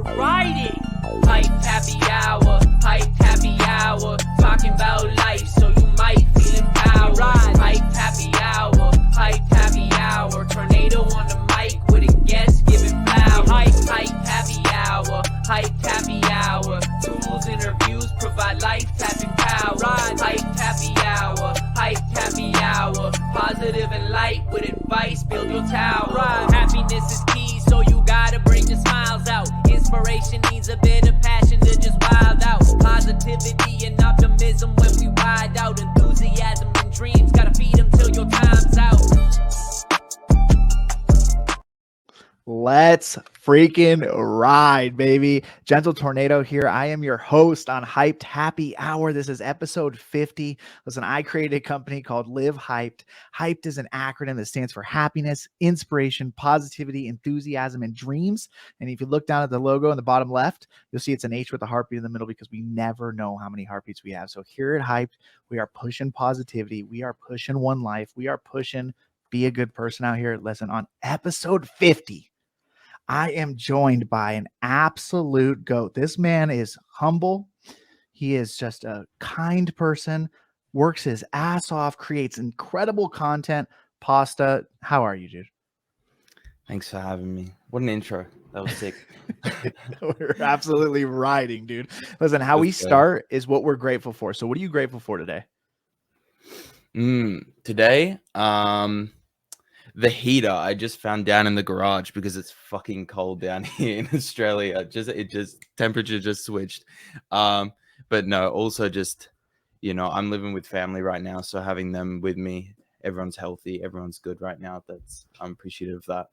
we're riding. Hype happy hour, talking about life, so you might feel empowered. Hype happy hour, tornado on the mic with a guest giving power. Hype happy hour, tools, interviews, provide life tapping power. Hype happy hour, positive and light with advice, build your tower. Happiness is key, so you gotta bring the smiles out. Inspiration needs a bit of passion to just wild out. Positivity and optimism when we ride out. Enthusiasm and dreams, gotta feed them till your time's out. Let's freaking ride, baby. Gentle Tornado here. I am your host on Hyped Happy Hour. This is episode 50. Listen, I created a company called Live Hyped. Hyped is an acronym that stands for happiness, inspiration, positivity, enthusiasm, and dreams. And if you look down at the logo in the bottom left, you'll see it's an H with a heartbeat in the middle because we never know how many heartbeats we have. So here at Hyped, we are pushing positivity. We are pushing one life. We are pushing be a good person out here. Listen, on episode 50, I am joined by an absolute GOAT. This man is humble. He is just a kind person, works his ass off, creates incredible content. Pasta, how are you, dude? Thanks for having me. What an intro. That was sick. We're absolutely riding, dude. Listen, how we start is what we're grateful for. So what are you grateful for today? Today, the heater I just found down in the garage because it's fucking cold down here in Australia. Temperature just switched. But no, also just, I'm living with family right now. So having them with me, everyone's healthy, everyone's good right now. I'm appreciative of that.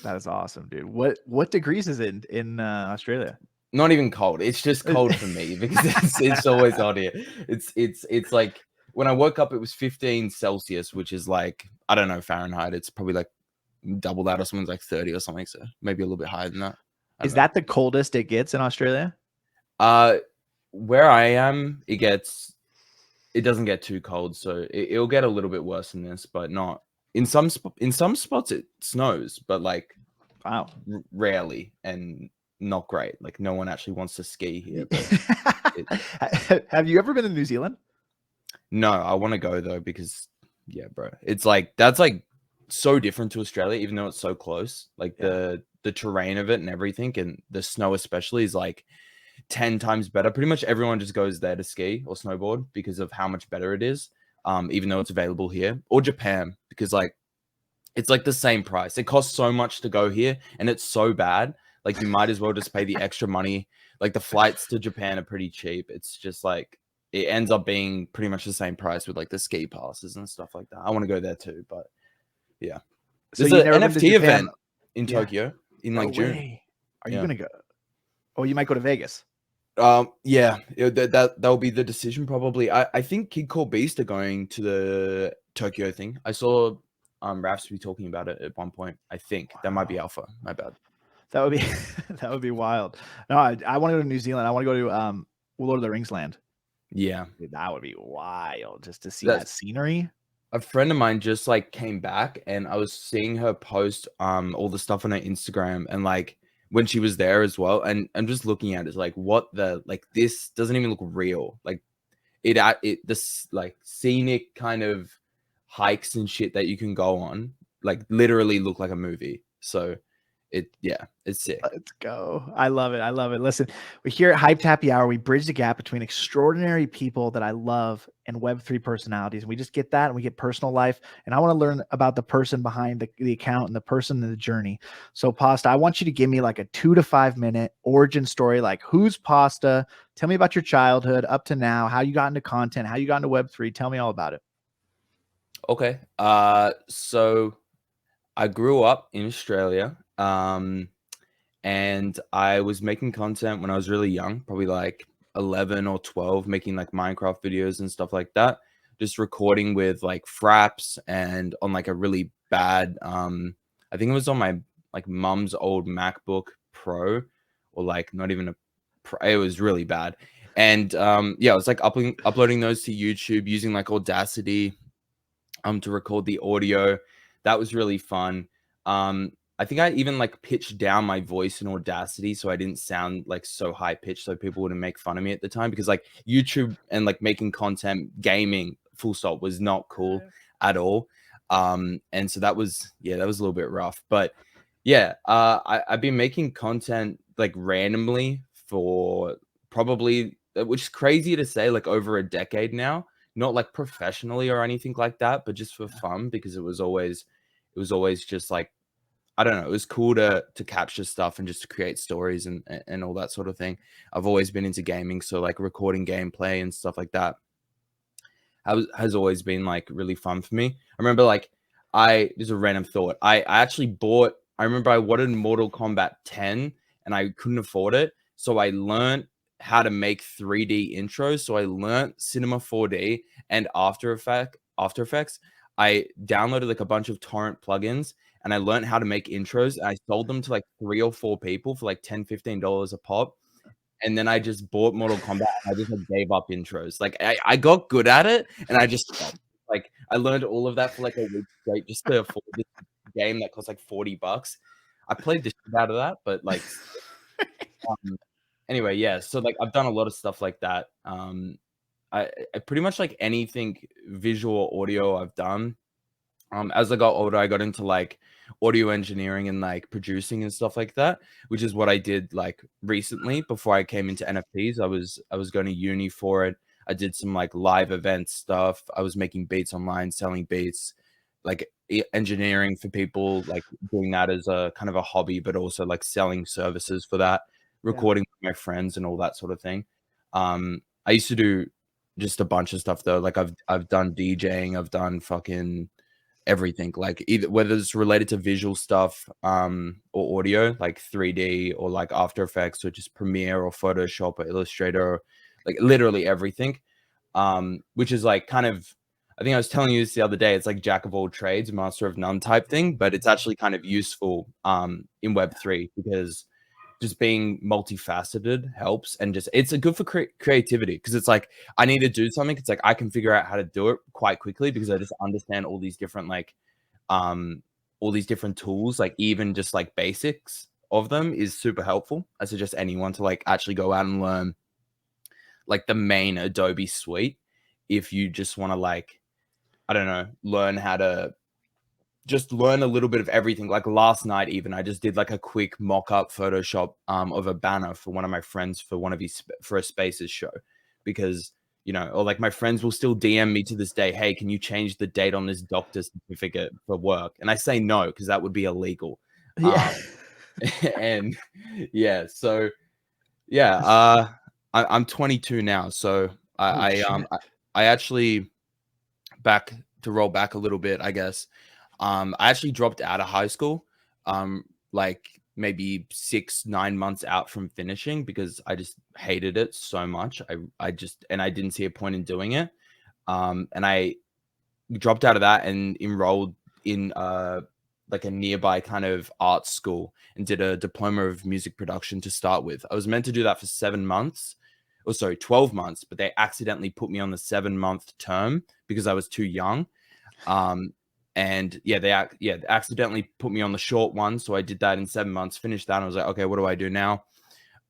That is awesome, dude. What degrees is it in Australia? Not even cold. It's just cold for me because it's always hot here. It's like when I woke up, it was 15 Celsius, which is like, I don't know, Fahrenheit. It's probably like double that or something's like 30 or something. So maybe a little bit higher than that. Is that the coldest it gets in Australia? Where I am, it doesn't get too cold. So it'll get a little bit worse than this, but not in some spots it snows, but like, wow, rarely and not great. Like no one actually wants to ski here. Have you ever been to New Zealand? No, I want to go though because yeah, bro, it's like that's like so different to Australia, even though it's so close. Like the terrain of it and everything, and the snow especially is like 10 times better. Pretty much everyone just goes there to ski or snowboard because of how much better it is. Even though it's available here, or Japan, because like it's like the same price. It costs so much to go here, and it's so bad. Like you might as well just pay the extra money. Like the flights to Japan are pretty cheap. It's just like it ends up being pretty much the same price with like the ski passes and stuff like that. I want to go there too, but yeah. So there's an NFT event in Tokyo in like June. Way. Are you gonna go? Oh, you might go to Vegas. Yeah, that will be the decision probably. I think Kid Core Beast are going to the Tokyo thing. I saw Raps be talking about it at one point. I think that might be Alpha. My bad. That would be wild. No, I want to go to New Zealand. I want to go to Lord of the Rings land. Yeah, dude, that would be wild just to see that scenery. A friend of mine just like came back, and I was seeing her post all the stuff on her Instagram, and like when she was there as well, and I'm just looking at it like this doesn't even look real. Like this like scenic kind of hikes and shit that you can go on like literally look like a movie. So it's sick. Let's go. I love it. Listen, we're here at Hyped Happy Hour. We bridge the gap between extraordinary people that I love and Web3 personalities. And we just get that, and we get personal life. And I want to learn about the person behind the account and the person in the journey. So Pasta, I want you to give me like a 2 to 5 minute origin story. Like, who's Pasta? Tell me about your childhood up to now, how you got into content, how you got into Web3. Tell me all about it. Okay. So I grew up in Australia. And I was making content when I was really young, probably like 11 or 12, making like Minecraft videos and stuff like that, just recording with like fraps and on like a really bad, I think it was on my like mum's old MacBook Pro, or like not even a Pro, it was really bad. And yeah, I was like uploading those to YouTube using like Audacity to record the audio. That was really fun. I think I even like pitched down my voice in Audacity so I didn't sound like so high pitched so people wouldn't make fun of me at the time, because like YouTube and like making content, gaming, full stop, was not cool at all. And so that was a little bit rough. But yeah, I've been making content like randomly for probably, which is crazy to say, like over a decade now. Not like professionally or anything like that, but just for fun, because it was always just like, I don't know, it was cool to capture stuff and just to create stories and all that sort of thing. I've always been into gaming, so like recording gameplay and stuff like that has always been like really fun for me. I remember like this is a random thought. I actually bought, I remember I wanted Mortal Kombat 10 and I couldn't afford it. So I learned how to make 3D intros. So I learned Cinema 4D and After Effects. I downloaded like a bunch of torrent plugins and I learned how to make intros. And I sold them to like 3 or 4 people for like $10-15 a pop. And then I just bought Mortal Kombat. And I just like gave up intros. Like I got good at it, and I just stopped. Like I learned all of that for like a week straight just to afford this game that cost like $40. I played the shit out of that, but like um, anyway, yeah. So like I've done a lot of stuff like that. I pretty much like anything visual or audio I've done. As I got older, I got into like audio engineering and like producing and stuff like that, which is what I did like recently before I came into NFTs. I was going to uni for it. I did some like live event stuff. I was making beats online, selling beats, like engineering for people, like doing that as a kind of a hobby, but also like selling services for that, recording with my friends and all that sort of thing. I used to do just a bunch of stuff though. Like I've done DJing, I've done fucking everything, like either whether it's related to visual stuff or audio, like 3D or like After Effects, which is Premiere or Photoshop or Illustrator, or like literally everything, which is like kind of, I think I was telling you this the other day, it's like jack of all trades, master of none type thing, but it's actually kind of useful in Web3, because just being multifaceted helps, and just it's a good for creativity, because it's like I need to do something, it's like I can figure out how to do it quite quickly because I just understand all these different like all these different tools, like even just like basics of them is super helpful. I suggest anyone to like actually go out and learn like the main Adobe suite if you just want to like, I don't know, learn how to just learn a little bit of everything. Like last night, even I just did like a quick mock-up Photoshop of a banner for one of my friends for one of his for a Spaces show, because or like my friends will still DM me to this day, hey, can you change the date on this doctor's certificate for work? And I say no, because that would be illegal. Yeah. And yeah, so yeah, I'm 22 now, so Holy I shit. I actually, back to roll back a little bit, I guess. I actually dropped out of high school, like maybe 6-9 months out from finishing, because I just hated it so much. I just, and I didn't see a point in doing it. And I dropped out of that and enrolled in like a nearby kind of art school and did a diploma of music production to start with. I was meant to do that for 7 months, or sorry, 12 months, but they accidentally put me on the 7-month term because I was too young. And yeah, they accidentally put me on the short one. So I did that in 7 months, finished that. And I was like, okay, what do I do now?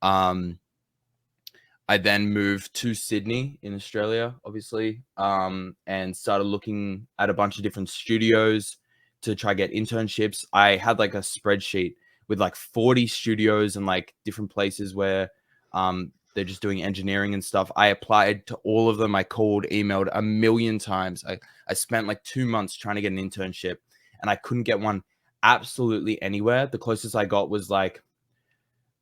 I then moved to Sydney in Australia, obviously, and started looking at a bunch of different studios to try get internships. I had like a spreadsheet with like 40 studios and like different places where they're just doing engineering and stuff. I applied to all of them. I called, emailed a million times. I spent like 2 months trying to get an internship, and I couldn't get one absolutely anywhere. The closest I got was like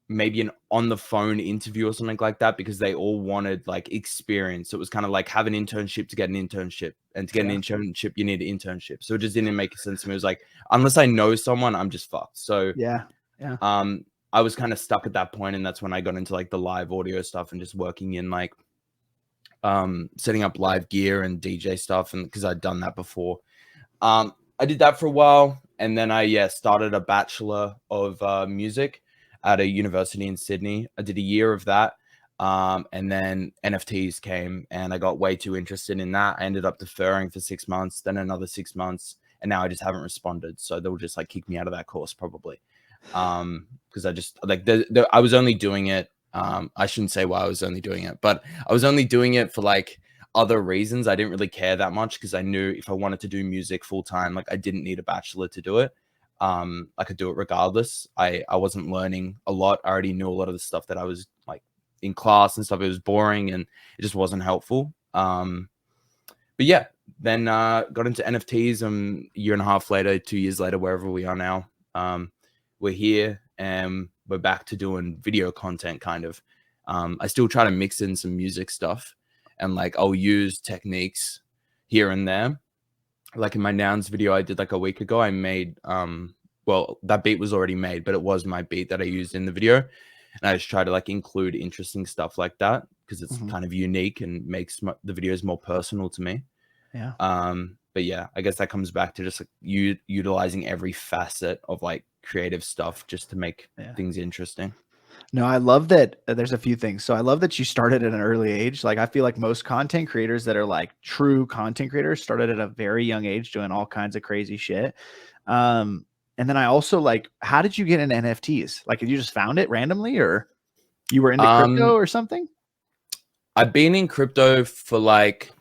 maybe an on the phone interview or something like that, because they all wanted like experience. So it was kind of like have an internship to get an internship, and to get an internship you need an internship. So it just didn't make sense to me. It was like, unless I know someone, I'm just fucked. So Yeah. I was kind of stuck at that point, and that's when I got into like the live audio stuff and just working in like setting up live gear and DJ stuff, and because I'd done that before. I did that for a while, and then I started a bachelor of music at a university in Sydney. I did a year of that, and then NFTs came, and I got way too interested in that. I ended up deferring for 6 months, then another 6 months, and now I just haven't responded. So they'll just like kick me out of that course probably. Because I just like I was only doing it. I shouldn't say why I was only doing it, but I was only doing it for like other reasons. I didn't really care that much because I knew if I wanted to do music full time, like I didn't need a bachelor to do it. I could do it regardless. I wasn't learning a lot. I already knew a lot of the stuff that I was like in class and stuff. It was boring and it just wasn't helpful. But yeah, then got into NFTs. A year and a half later, 2 years later, wherever we are now, we're here and we're back to doing video content kind of. I still try to mix in some music stuff and like I'll use techniques here and there. Like in my nouns video I did like a week ago, I made well, that beat was already made, but it was my beat that I used in the video. And I just try to like include interesting stuff like that because it's kind of unique and makes the videos more personal to me. Yeah. But yeah, I guess that comes back to just like utilizing every facet of like creative stuff just to make things interesting. No, I love that. There's a few things. So I love that you started at an early age. Like I feel like most content creators that are like true content creators started at a very young age doing all kinds of crazy shit. And then I also like, how did you get into NFTs? Like, you just found it randomly, or you were into crypto or something? I've been in crypto for like,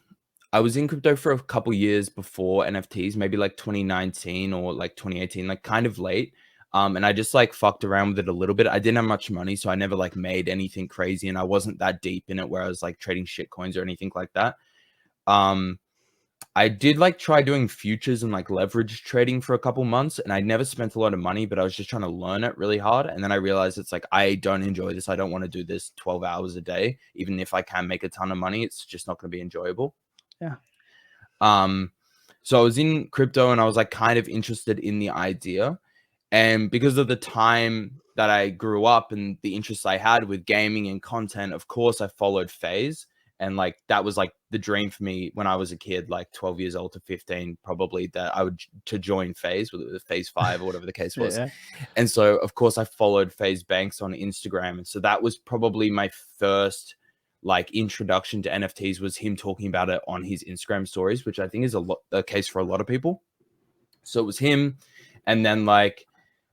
I was in crypto for a couple years before NFTs, maybe like 2019 or like 2018, like kind of late. And I just like fucked around with it a little bit. I didn't have much money, so I never like made anything crazy, and I wasn't that deep in it where I was like trading shit coins or anything like that. I did like try doing futures and like leverage trading for a couple months, and I never spent a lot of money, but I was just trying to learn it really hard. And then I realized it's like, I don't enjoy this. I don't want to do this 12 hours a day. Even if I can make a ton of money, it's just not going to be enjoyable. Yeah. So I was in crypto and I was like kind of interested in the idea. And because of the time that I grew up and the interests I had with gaming and content, of course, I followed FaZe. And like, that was like the dream for me when I was a kid, like 12 years old to 15, probably, that I would to join FaZe, whether it was FaZe 5 or whatever the case was. And so, of course, I followed FaZe Banks on Instagram. And so that was probably my first like introduction to NFTs, was him talking about it on his Instagram stories, which I think is a case for a lot of people. So it was him. And then like,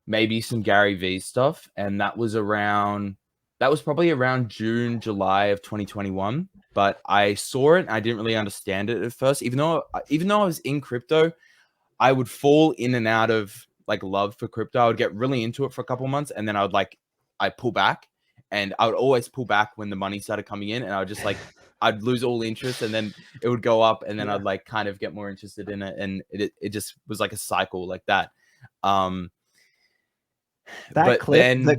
maybe some Gary Vee stuff. And that was probably around June, July of 2021. But I saw it and I didn't really understand it at first. Even though I was in crypto, I would fall in and out of like love for crypto. I would get really into it for a couple months, and then I'd pull back, and I would always pull back when the money started coming in, and I would just like, I'd lose all interest, and then it would go up, and then I'd like kind of get more interested in it. And it just was like a cycle like that. The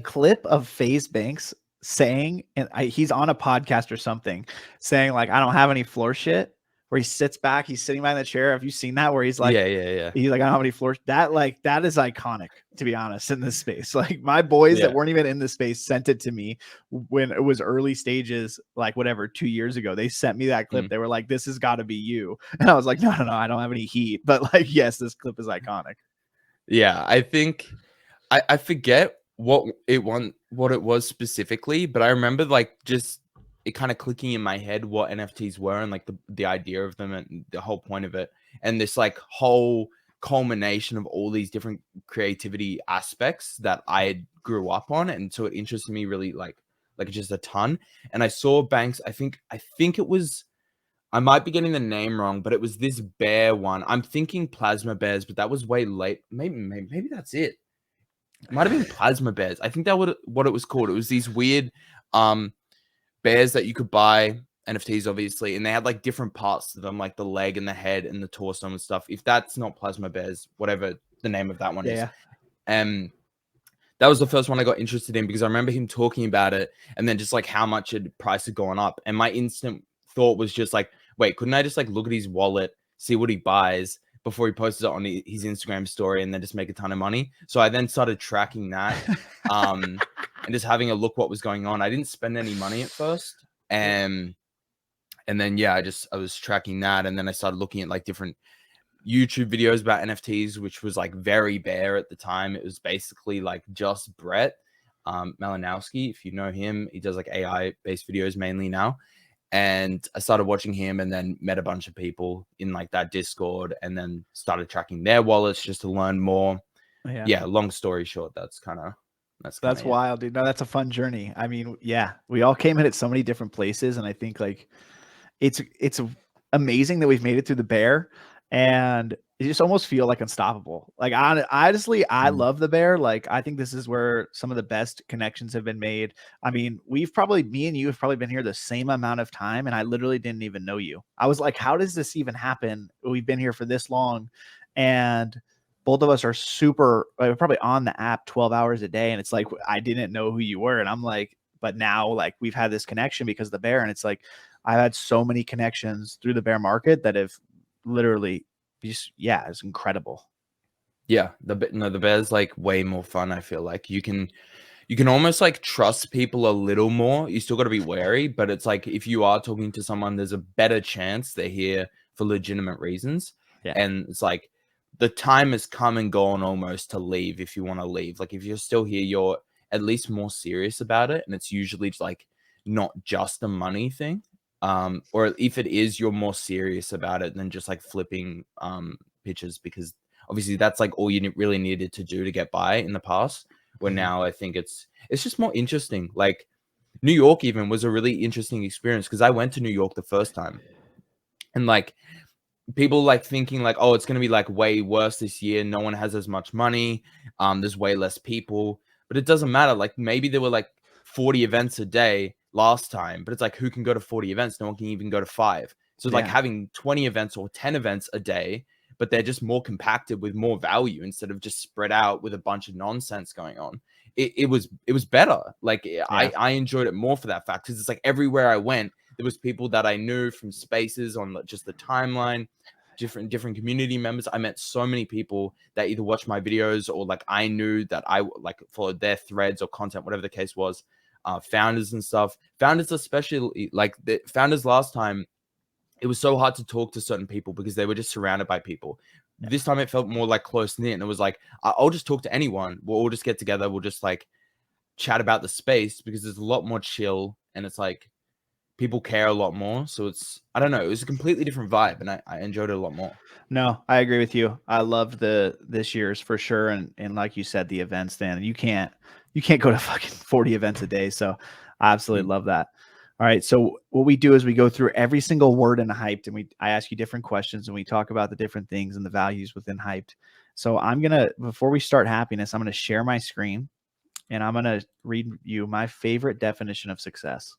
clip of FaZe Banks saying, and he's on a podcast or something, saying like, I don't have any floor shit, where he sits back, he's sitting behind the chair. Have you seen that? Where he's like, he's like, I don't have any floor. That is iconic, to be honest, in this space. Like, my boys that weren't even in this space sent it to me when it was early stages, like whatever, 2 years ago. They sent me that clip. They were like, this has got to be you. And I was like, no, I don't have any heat. But like, yes, this clip is iconic. Yeah, I think I forget what it was specifically, but I remember like just it kind of clicking in my head what NFTs were and like the idea of them and the whole point of it, and this like whole culmination of all these different creativity aspects that I grew up on. And so it interested me really like just a ton. And I saw Banks, I think it was, I might be getting the name wrong, but it was this bear one. I'm thinking Plasma Bears, but that was way late. Maybe that's it. It might have been Plasma Bears. I think that what it was called. It was these weird bears that you could buy, NFTs obviously, and they had like different parts to them, like the leg and the head and the torso and stuff. If that's not Plasma Bears, whatever the name of that one is. That was the first one I got interested in because I remember him talking about it, and then just like how much price had gone up. And my instant thought was just like, wait, couldn't I just like look at his wallet, see what he buys before he posts it on his Instagram story, and then just make a ton of money? So I then started tracking that and just having a look what was going on. I didn't spend any money at first. And then, yeah, I was tracking that. And then I started looking at like different YouTube videos about NFTs, which was like very bare at the time. It was basically like just Brett Malinowski, if you know him. He does like AI based videos mainly now. And I started watching him and then met a bunch of people in like that Discord and then started tracking their wallets just to learn more. Yeah, long story short, that's kind of That's it. wild, dude. No, that's a fun journey. I mean, yeah, we all came in at so many different places, and I think like it's amazing that we've made it through the bear, and you just almost feel like unstoppable. Like honestly, I Mm. love the bear. Like I think this is where some of the best connections have been made. I mean, me and you have probably been here the same amount of time, and I literally didn't even know you. I was like, how does this even happen? We've been here for this long, and both of us are super probably on the app 12 hours a day, and it's like I didn't know who you were, and I'm like, but now like we've had this connection because of the bear, and it's like I've had so many connections through the bear market that have literally just, yeah, it's incredible. Yeah, the bear's like way more fun. I feel like you can almost like trust people a little more. You still got to be wary, but it's like if you are talking to someone, there's a better chance they're here for legitimate reasons. Yeah. And it's like the time has come and gone almost to leave if you want to leave. Like if you're still here, you're at least more serious about it. And it's usually like not just a money thing. Or if it is, you're more serious about it than just like flipping pitches, because obviously that's like all you really needed to do to get by in the past. Where now I think it's just more interesting. Like New York even was a really interesting experience because I went to New York the first time, and like people like thinking like, oh, it's going to be like way worse this year. No one has as much money. There's way less people, but it doesn't matter. Like maybe there were like 40 events a day last time, but it's like, who can go to 40 events? No one can even go to 5. So like Yeah. having 20 events or 10 events a day, but they're just more compacted with more value instead of just spread out with a bunch of nonsense going on. It was better. Like I enjoyed it more for that fact, because it's like everywhere I went, there was people that I knew from spaces on just the timeline, different community members. I met so many people that either watched my videos or like I knew that I like followed their threads or content, whatever the case was. Founders and stuff. Founders, especially like the founders last time, it was so hard to talk to certain people because they were just surrounded by people. This time it felt more like close knit, and it was like I'll just talk to anyone. We'll all just get together. We'll just like chat about the space because there's a lot more chill, and it's like people care a lot more. So it's, I don't know, it was a completely different vibe, and I enjoyed it a lot more. No, I agree with you. I loved this year's for sure. And like you said, the events, then you can't go to fucking 40 events a day. So I absolutely love that. All right. So what we do is we go through every single word in Hyped, and I ask you different questions, and we talk about the different things and the values within Hyped. So before we start happiness, I'm going to share my screen, and I'm going to read you my favorite definition of success.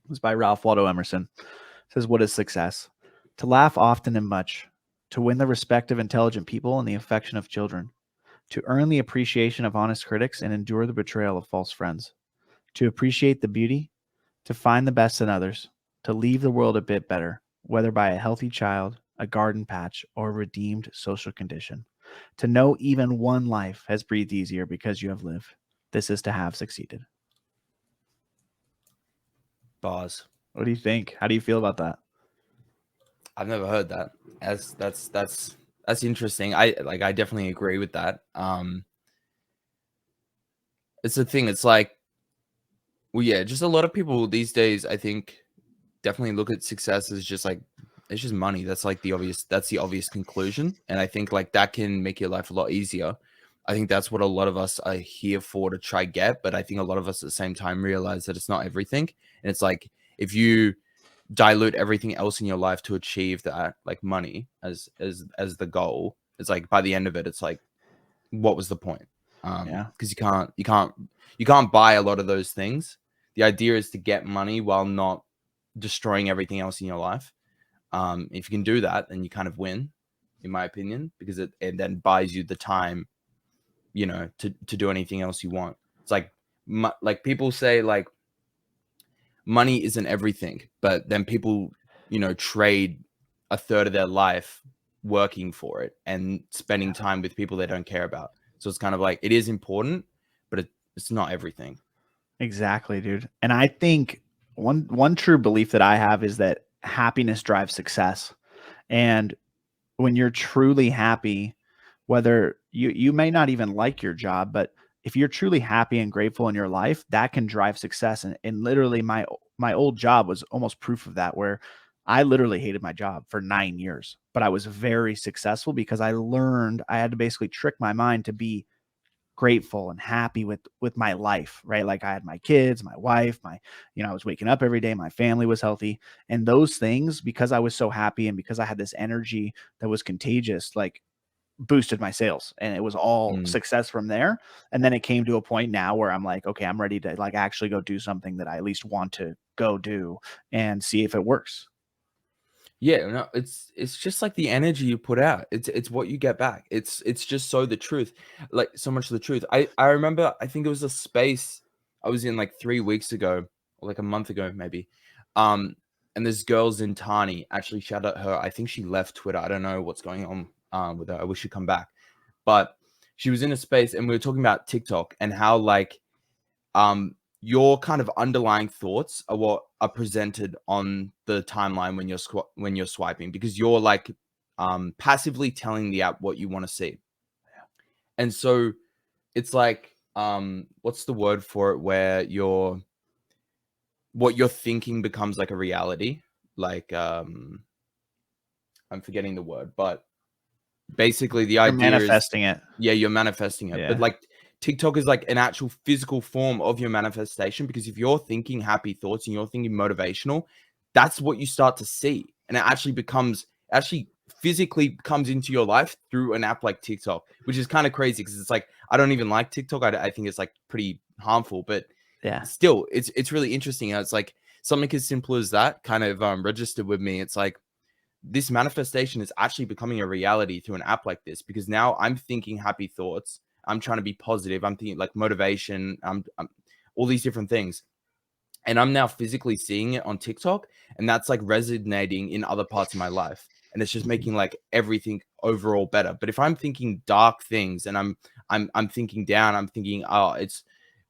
It's by Ralph Waldo Emerson. It says, what is success? To laugh often and much, to win the respect of intelligent people and the affection of children, to earn the appreciation of honest critics and endure the betrayal of false friends, to appreciate the beauty, to find the best in others, to leave the world a bit better, whether by a healthy child, a garden patch, or a redeemed social condition, to know even one life has breathed easier because you have lived. This is to have succeeded. Bars. What do you think? How do you feel about that? I've never heard that. That's interesting. I definitely agree with that. It's the thing. It's like, well, yeah, just a lot of people these days, I think, definitely look at success as just like, it's just money. That's like that's the obvious conclusion. And I think like that can make your life a lot easier. I think that's what a lot of us are here for, to try get. But I think a lot of us at the same time realize that it's not everything. And it's like, if you dilute everything else in your life to achieve that, like money as the goal, it's like by the end of it, it's like, what was the point? Because you can't buy a lot of those things. The idea is to get money while not destroying everything else in your life. If you can do that, then you kind of win, in my opinion, because it then buys you the time, to do anything else you want. It's like like people say like money isn't everything, but then people, trade a third of their life working for it and spending time with people they don't care about. So it's kind of like, it is important, but it's not everything. Exactly, dude. And I think one true belief that I have is that happiness drives success. And when you're truly happy, whether you may not even like your job, but if you're truly happy and grateful in your life, that can drive success. And literally my old job was almost proof of that, where I literally hated my job for 9 years, but I was very successful because I learned I had to basically trick my mind to be grateful and happy with my life, right? Like I had my kids, my wife, I was waking up every day, my family was healthy. And those things, because I was so happy and because I had this energy that was contagious, like boosted my sales, and it was all Mm. success from there. And then it came to a point now where I'm like, okay, I'm ready to like actually go do something that I at least want to go do and see if it works. Yeah, no, it's just like the energy you put out. It's what you get back. It's just so the truth, like so much of the truth. I remember, I think it was a space I was in like 3 weeks ago, or like a month ago maybe. And this girl Zintani, actually shout out her. I think she left Twitter. I don't know what's going on with her. I wish she'd come back. But she was in a space and we were talking about TikTok and how like your kind of underlying thoughts are what are presented on the timeline when you're swiping, because you're like passively telling the app what you want to see. And so it's like what's the word for it, where what you're thinking becomes like a reality. Like I'm forgetting the word, but basically the You're idea is, manifesting it. yeah, you're manifesting it. But Yeah. like TikTok is like an actual physical form of your manifestation, because if you're thinking happy thoughts and you're thinking motivational, that's what you start to see. And it actually physically comes into your life through an app like TikTok, which is kind of crazy, because it's like, I don't even like TikTok. I think it's like pretty harmful, but Yeah. still it's really interesting how it's like something as simple as that kind of registered with me. It's like, this manifestation is actually becoming a reality through an app like this, because now I'm thinking happy thoughts. I'm trying to be positive. I'm thinking like motivation. I'm all these different things. And I'm now physically seeing it on TikTok, and that's like resonating in other parts of my life. And it's just making like everything overall better. But if I'm thinking dark things and I'm thinking down, I'm thinking, oh,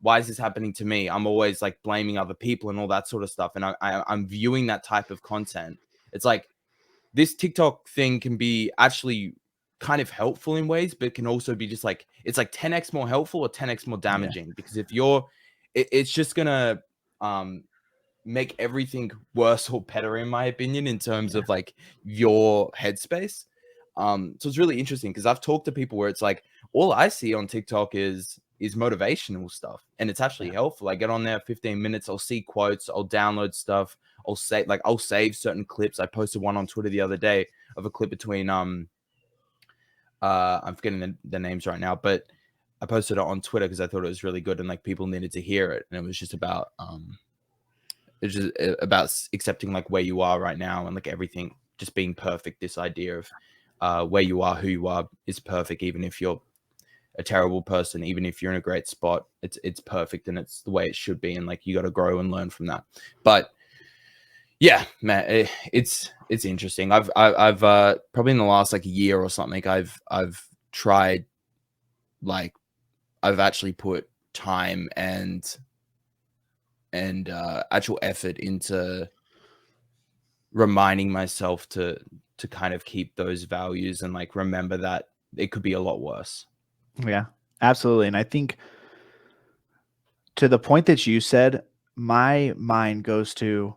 why is this happening to me? I'm always like blaming other people and all that sort of stuff. And I'm viewing that type of content. It's like, this TikTok thing can be actually kind of helpful in ways, but it can also be just like, it's like 10x more helpful or 10x more damaging. Because if it's just gonna make everything worse or better, in my opinion, in terms of like your headspace. So it's really interesting, because I've talked to people where it's like, all I see on TikTok is motivational stuff, and it's actually helpful. I get on there 15 minutes, I'll see quotes, I'll download stuff, I'll save certain clips. I posted one on Twitter the other day of a clip between I'm forgetting the names right now, but I posted it on Twitter because I thought it was really good and like people needed to hear it. And it was just about accepting like where you are right now, and like everything just being perfect. This idea of where you are, who you are, is perfect, even if you're a terrible person, even if you're in a great spot, it's perfect, and it's the way it should be. And like, you got to grow and learn from that. But yeah, man, it's interesting. I've probably in the last like year or something, I've tried, like, I've actually put time and actual effort into reminding myself to kind of keep those values, and like remember that it could be a lot worse. Yeah, absolutely. And I think, to the point that you said, my mind goes to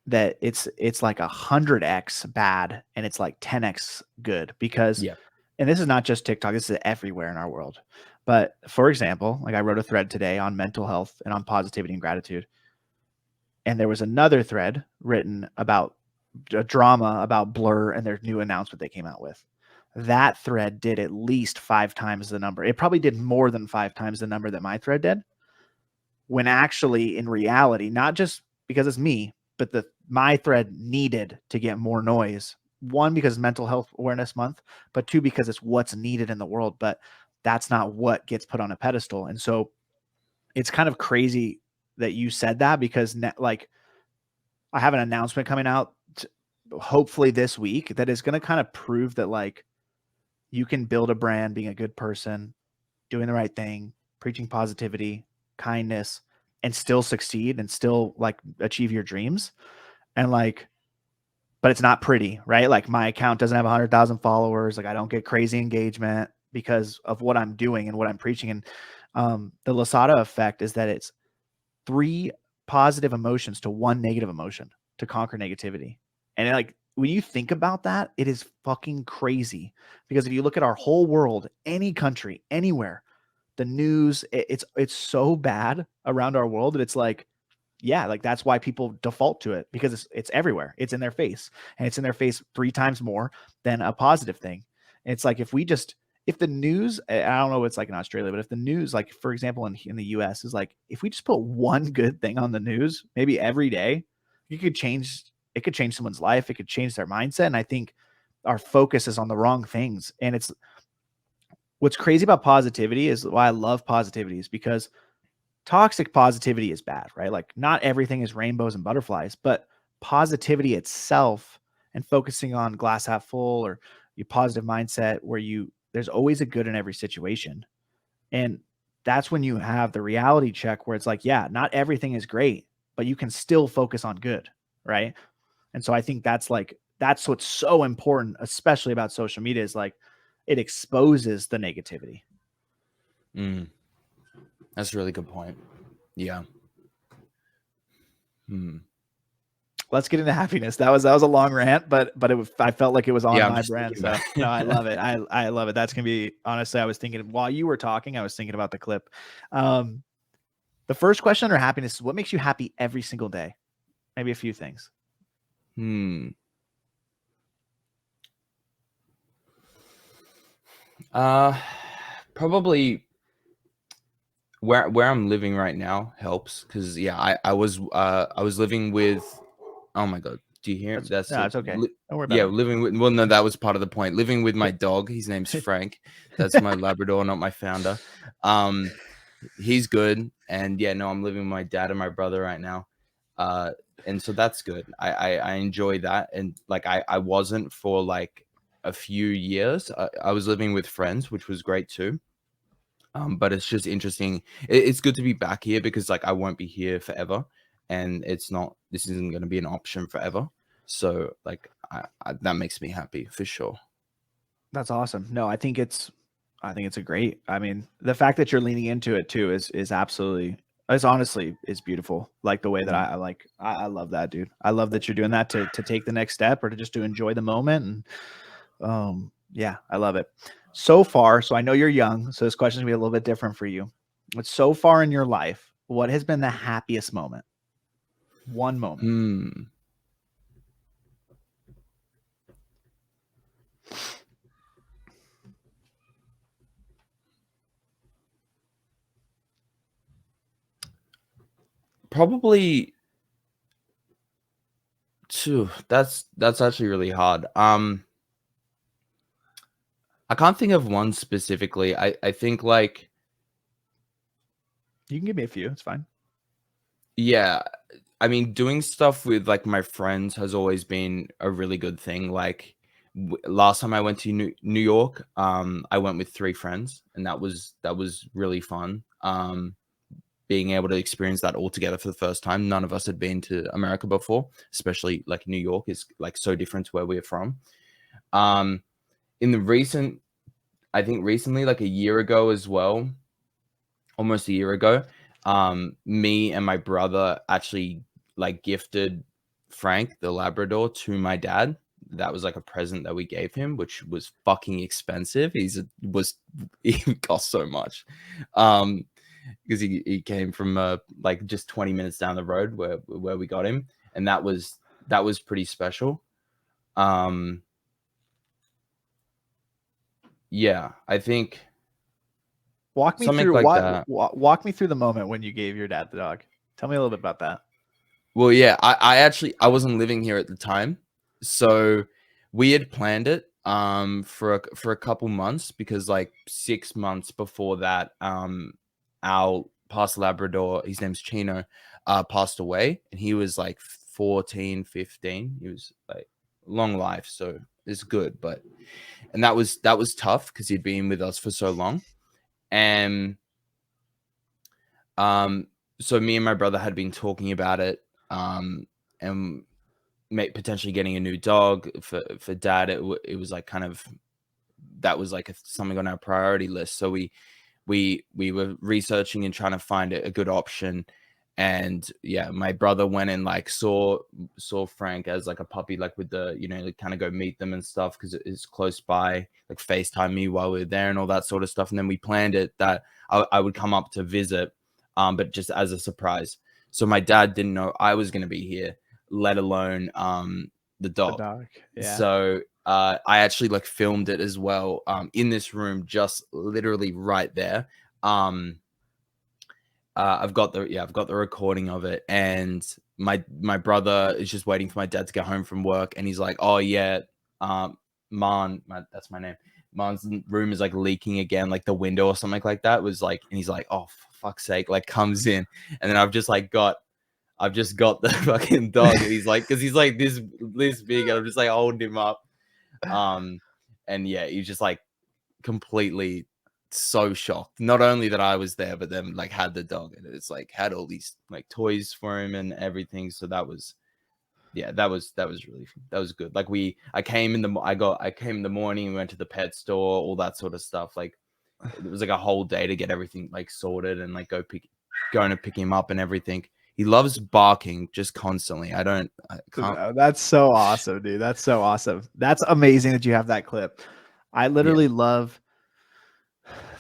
that it's like 100x bad and it's like 10x good, because, Yeah. and this is not just TikTok, this is everywhere in our world. But for example, like I wrote a thread today on mental health and on positivity and gratitude. And there was another thread written about a drama about Blur and their new announcement they came out with. That thread did at least 5 times the number. It probably did more than 5 times the number that my thread did. When actually, in reality, not just because it's me, but my thread needed to get more noise. One, because Mental Health Awareness Month, but two, because it's what's needed in the world. But that's not what gets put on a pedestal. And so it's kind of crazy that you said that, because like, I have an announcement coming out hopefully this week that is going to kind of prove that like you can build a brand being a good person, doing the right thing, preaching positivity, kindness, and still succeed and still like achieve your dreams. And like, but it's not pretty, right? Like, my account doesn't have 100,000 followers. Like, I don't get crazy engagement because of what I'm doing and what I'm preaching. And The Lasada effect is that it's 3 positive emotions to 1 negative emotion to conquer negativity. And like when you think about that, it is fucking crazy, because if you look at our whole world, any country, anywhere, the news, it's so bad around our world that it's like, yeah, like that's why people default to it, because it's everywhere. It's in their face, and it's in their face 3 times more than a positive thing. And it's like if the news, I don't know what it's like in Australia, but if the news, like for example in the US, is like, if we just put one good thing on the news, maybe every day, it could change someone's life. It could change their mindset. And I think our focus is on the wrong things. And it's what's crazy about positivity is why I love positivity, is because toxic positivity is bad, right? Like not everything is rainbows and butterflies, but positivity itself and focusing on glass half full or your positive mindset where there's always a good in every situation. And that's when you have the reality check where it's like, yeah, not everything is great, but you can still focus on good, right? And so I think that's what's so important, especially about social media, is like it exposes the negativity. That's a really good point. Yeah. Let's get into happiness. That was a long rant, but I felt like it was on Yeah, I'm my just brand. thinking So about no, I love it. I love it. That's gonna be, honestly, I was thinking while you were talking, I was thinking about the clip. The first question under happiness is, what makes you happy every single day? Maybe a few things. Probably where I'm living right now helps, because I was living with, oh my god, do you hear? It's okay. Don't worry about yeah, it. living with, well, no, that was part of the point. Living with my dog, his name's Frank. That's my Labrador, not my founder. He's good, and yeah, no, I'm living with my dad and my brother right now. And so that's good. I enjoy that, and like I wasn't for like a few years. I was living with friends, which was great too. But it's just interesting. It's good to be back here, because like I won't be here forever, and this isn't going to be an option forever. So like that makes me happy for sure. That's awesome. No, I think it's a great. I mean, the fact that you're leaning into it too is absolutely. It's honestly is beautiful. Like the way that I love that, dude. I love that you're doing that to take the next step, or to just to enjoy the moment. And yeah, I love it. So far, so I know you're young, so this question is gonna be a little bit different for you. But so far in your life, what has been the happiest moment? One moment. Probably two. That's actually really hard. I can't think of one specifically. I think like, You can give me a few. It's fine. yeah, I mean, doing stuff with like my friends has always been a really good thing. Like last time I went to New York, I went with 3 friends, and that was really fun. Being able to experience that all together for the first time. None of us had been to America before, especially like New York is like so different to where we're from. In the I think recently, like a year ago as well, almost a year ago, me and my brother actually like gifted Frank the Labrador to my dad. That was like a present that we gave him, which was fucking expensive. He cost so much. Because he came from like just 20 minutes down the road where we got him, and that was pretty special. Yeah, I think Walk me something through like that. walk me through the moment when you gave your dad the dog. Tell me a little bit about that. Well, yeah, I actually I wasn't living here at the time, so we had planned it for a couple months, because like 6 months before that, our past Labrador, his name's Chino, passed away, and he was like 14, 15. He was like long life, so it's good, but and that was tough because he'd been with us for so long, and so me and my brother had been talking about it, and potentially getting a new dog for dad. It was like kind of, that was like something on our priority list. So we we were researching and trying to find a good option. And yeah, my brother went and like saw Frank as like a puppy, like with the, you know, like kind of go meet them and stuff because it's close by, like FaceTime me while we were there and all that sort of stuff. And then we planned it that I would come up to visit, but just as a surprise. So my dad didn't know I was going to be here, let alone the dog. Yeah. So I actually like filmed it as well in this room, just literally right there. I've got the recording of it, and my brother is just waiting for my dad to get home from work, and he's like, "Oh yeah, that's my name. Man's room is like leaking again, like the window or something like that was like," and he's like, "Oh, for fuck's sake!" Like comes in, and then I've just got the fucking dog, and he's like, because he's like this big, and I'm just like holding him up, and yeah, he's just like completely so shocked, not only that I was there, but then like had the dog, and it's like had all these like toys for him and everything. So that was good. Like I came in the morning, we went to the pet store, all that sort of stuff. Like it was like a whole day to get everything like sorted and like going to pick him up and everything. He loves barking just constantly. I can't. That's so awesome, dude. That's so awesome. That's amazing that you have that clip. I literally love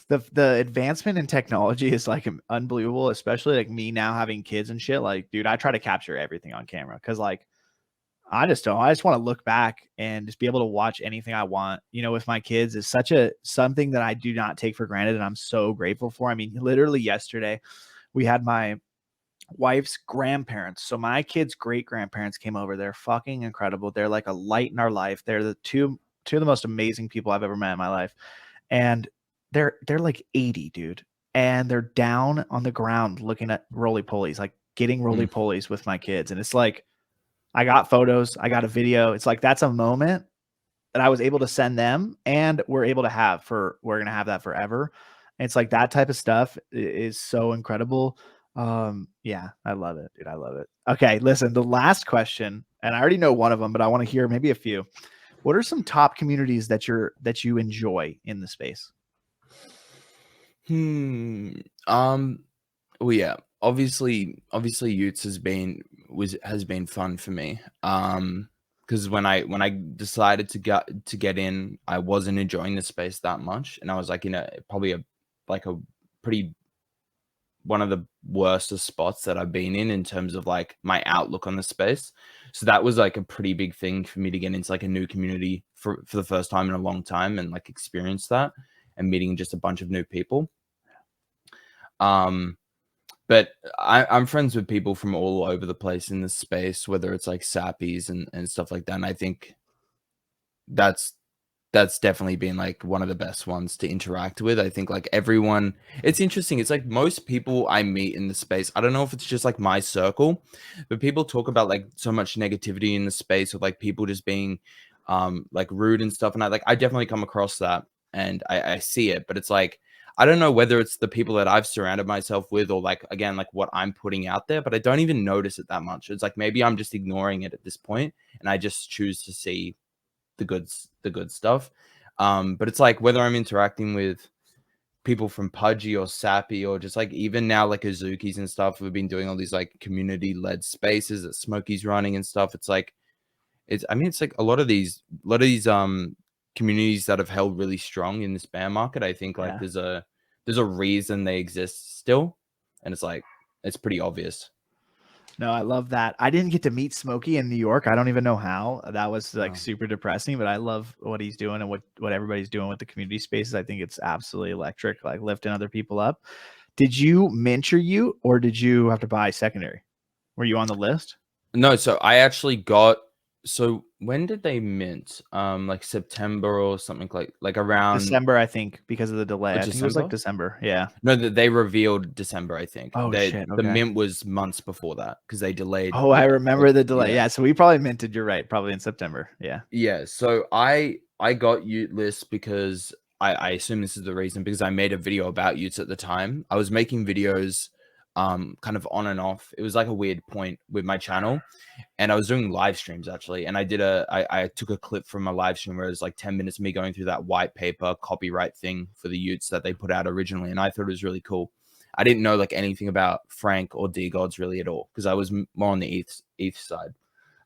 the advancement in technology is like unbelievable, especially like me now having kids and shit. Like, dude, I try to capture everything on camera because like I just want to look back and just be able to watch anything I want, you know, with my kids is something that I do not take for granted. And I'm so grateful for. I mean, literally yesterday we had my wife's grandparents. So my kids' great grandparents came over. They're fucking incredible. They're like a light in our life. They're the two of the most amazing people I've ever met in my life. And they're like 80, dude. And they're down on the ground looking at roly-polies, like getting roly-polies with my kids. And it's like, I got photos, I got a video. It's like, that's a moment that I was able to send them and we're going to have that forever. And it's like that type of stuff is so incredible. Yeah, I love it, dude. I love it. Okay. Listen, the last question, and I already know one of them, but I want to hear maybe a few. What are some top communities that you enjoy in the space? Well, yeah, obviously Utes has been fun for me. Because when I decided to get in, I wasn't enjoying the space that much, and I was like in a pretty one of the worst spots that I've been in terms of like my outlook on the space. So that was like a pretty big thing for me to get into like a new community for the first time in a long time and like experience that and meeting just a bunch of new people. But I'm friends with people from all over the place in this space, whether it's like sappies and stuff like that. And I think that's definitely been like one of the best ones to interact with. I think like everyone, it's interesting. It's like most people I meet in the space, I don't know if it's just like my circle, but people talk about like so much negativity in the space of like people just being like rude and stuff. And I definitely come across that and I see it, but it's like, I don't know whether it's the people that I've surrounded myself with or like, again, like what I'm putting out there, but I don't even notice it that much. It's like, maybe I'm just ignoring it at this point and I just choose to see the good stuff. But it's like whether I'm interacting with people from Pudgy or Sappy or just like even now like Azuki's and stuff, we've been doing all these like community led spaces that Smokey's running and stuff. It's like it's like a lot of these communities that have held really strong in this bear market. I think like there's a reason they exist still, and it's like it's pretty obvious. No, I love that. I didn't get to meet Smokey in New York. I don't even know how. That was like super depressing, but I love what he's doing and what everybody's doing with the community spaces. I think it's absolutely electric, like lifting other people up. Did you mentor you or did you have to buy secondary? Were you on the list? No, so I actually got. So when did they mint? Like September or something like around December, I think, because of the delay. I think it was like December? December. Yeah. No, they revealed December, I think. Oh shit. The Okay. mint was months before that because they delayed. Oh, I remember the delay. Yeah. Yeah. So we probably minted. You're right. Probably in September. Yeah. Yeah. So I got Ute list because I assume this is the reason, because I made a video about Utes at the time. I was making videos kind of on and off. It was like a weird point with my channel, and I was doing live streams actually. And I took a clip from a live stream where it was like 10 minutes of me going through that white paper copyright thing for the Utes that they put out originally. And I thought it was really cool. I didn't know like anything about Frank or D Gods really at all, because I was more on the ETH side.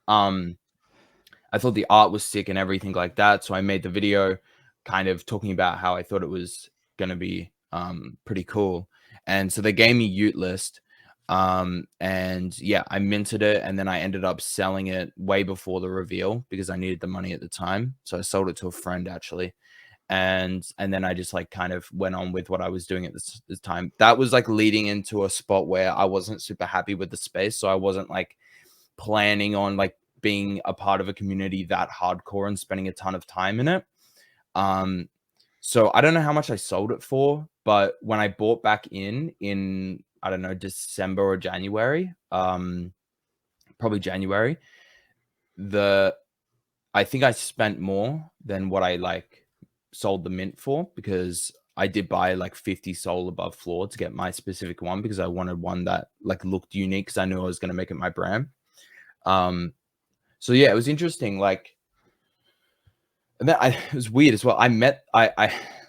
I thought the art was sick and everything like that. So I made the video kind of talking about how I thought it was going to be pretty cool. And so they gave me Ute list. And yeah, I minted it, and then I ended up selling it way before the reveal because I needed the money at the time. So I sold it to a friend actually. And then I just like kind of went on with what I was doing at this time. That was like leading into a spot where I wasn't super happy with the space. So I wasn't like planning on like being a part of a community that hardcore and spending a ton of time in it. So I don't know how much I sold it for, but when I bought back in I don't know, December or January, probably January, I think I spent more than what I like sold the mint for, because I did buy like 50 soul above floor to get my specific one, because I wanted one that like looked unique, because I knew I was going to make it my brand. So yeah, it was interesting. Like, and then it was weird as well.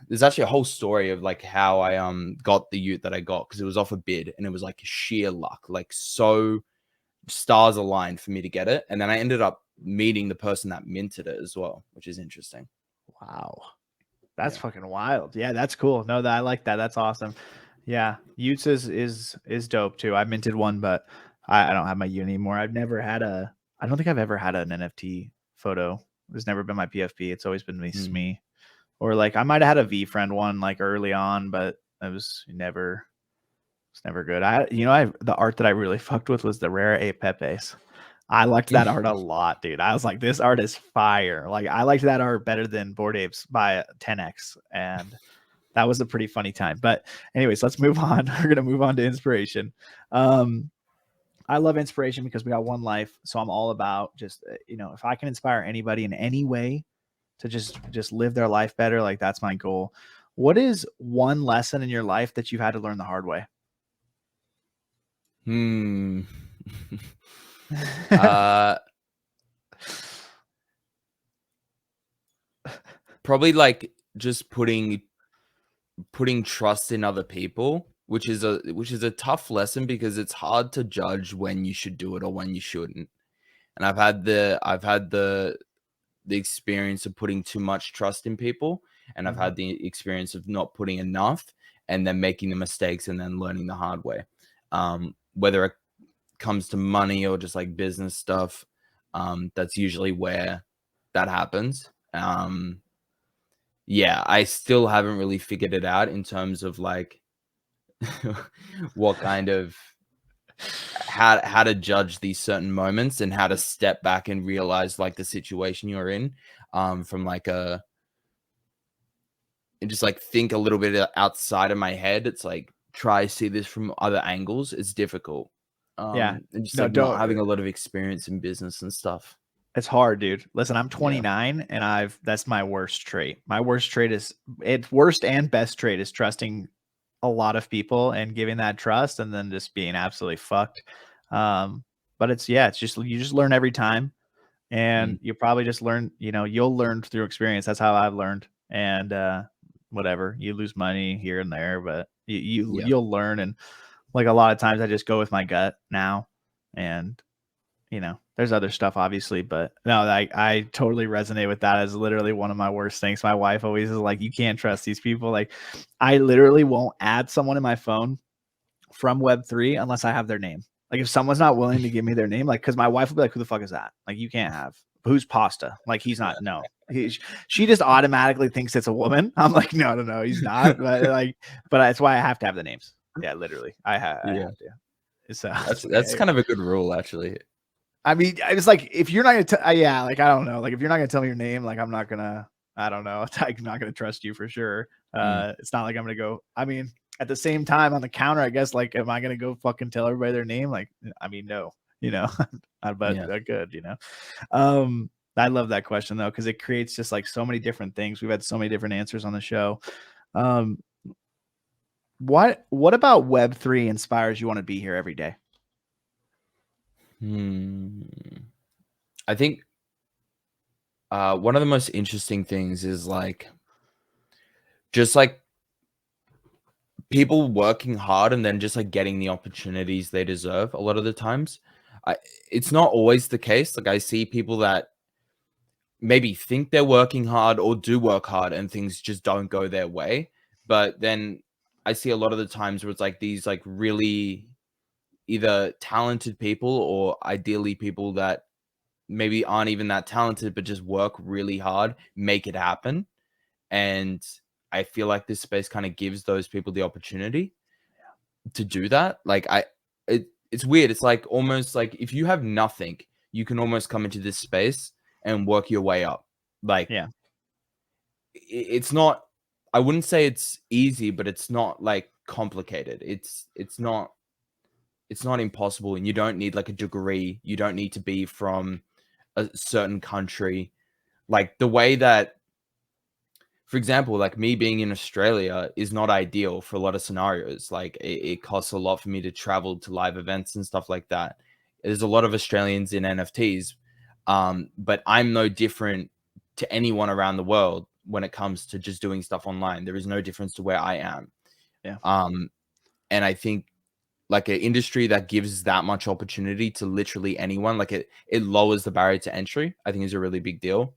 There's actually a whole story of like how I got the Ute that I got, because it was off a bid, and it was like sheer luck, like so stars aligned for me to get it. And then I ended up meeting the person that minted it as well, which is interesting. Wow. That's fucking wild. Yeah, that's cool. No, that I like that. That's awesome. Yeah. Utes is dope too. I minted one, but I don't have my Ute anymore. I don't think I've ever had an NFT photo. It's never been my PFP. It's always been me. Or like I might have had a VFriend one like early on, but it was never good. The art that I really fucked with was the rare A Pepes. I liked that art a lot, dude. I was like, this art is fire. Like I liked that art better than Bored Apes by 10x. And that was a pretty funny time. But anyways, let's move on. We're going to move on to inspiration. I love inspiration because we got one life. So I'm all about just, if I can inspire anybody in any way to just live their life better, like that's my goal. What is one lesson in your life that you've had to learn the hard way? Probably like just putting trust in other people, which is a tough lesson, because it's hard to judge when you should do it or when you shouldn't. And I've had the experience of putting too much trust in people, and I've had the experience of not putting enough and then making the mistakes and then learning the hard way. Whether it comes to money or just like business stuff, that's usually where that happens. Yeah, I still haven't really figured it out in terms of like what kind of how to judge these certain moments and how to step back and realize like the situation you're in, from like and just like think a little bit outside of my head. It's like try see this from other angles. It's difficult. And just like not having a lot of experience in business and stuff. It's hard, dude. Listen, I'm 29 and that's my worst trait. My worst trait worst and best trait is trusting a lot of people and giving that trust and then just being absolutely fucked. But it's just, you just learn every time, and you probably just learn, you'll learn through experience. That's how I've learned. And, whatever, you lose money here and there, but you'll learn. And like a lot of times I just go with my gut now, and there's other stuff obviously, but no, I totally resonate with that as literally one of my worst things. My wife always is like, you can't trust these people. Like I literally won't add someone in my phone from Web3 unless I have their name. Like if someone's not willing to give me their name, like, cause my wife will be like, who the fuck is that? Like you can't have, who's Pasta? Like he's not, no, she just automatically thinks it's a woman. I'm like, no, he's not. but that's why I have to have the names. Yeah, literally. I have to. So that's kind of a good rule actually. I mean, I was like, if you're not gonna, like I don't know, like if you're not gonna tell me your name, like I'm not gonna, I don't know, I'm not gonna trust you for sure. It's not like I'm gonna go. I mean, at the same time, on the counter, I guess, like, am I gonna go fucking tell everybody their name? Like, I mean, no, but good, I love that question though, because it creates just like so many different things. We've had so many different answers on the show. What about Web3 inspires you want to be here every day? I think one of the most interesting things is like just like people working hard and then just like getting the opportunities they deserve a lot of the times. It's not always the case. Like I see people that maybe think they're working hard or do work hard and things just don't go their way. But then I see a lot of the times where it's like these like really either talented people or ideally people that maybe aren't even that talented, but just work really hard, make it happen. And I feel like this space kind of gives those people the opportunity to do that. Like it's weird. It's like almost like if you have nothing, you can almost come into this space and work your way up. Like Yeah. it's not, I wouldn't say it's easy, but it's not like complicated. It's not impossible, and you don't need like a degree. You don't need to be from a certain country. Like the way that, for example, like me being in Australia is not ideal for a lot of scenarios. Like it costs a lot for me to travel to live events and stuff like that. There's a lot of Australians in NFTs, but I'm no different to anyone around the world when it comes to just doing stuff online. There is no difference to where I am. Yeah. And I think like an industry that gives that much opportunity to literally anyone, like it lowers the barrier to entry, I think is a really big deal.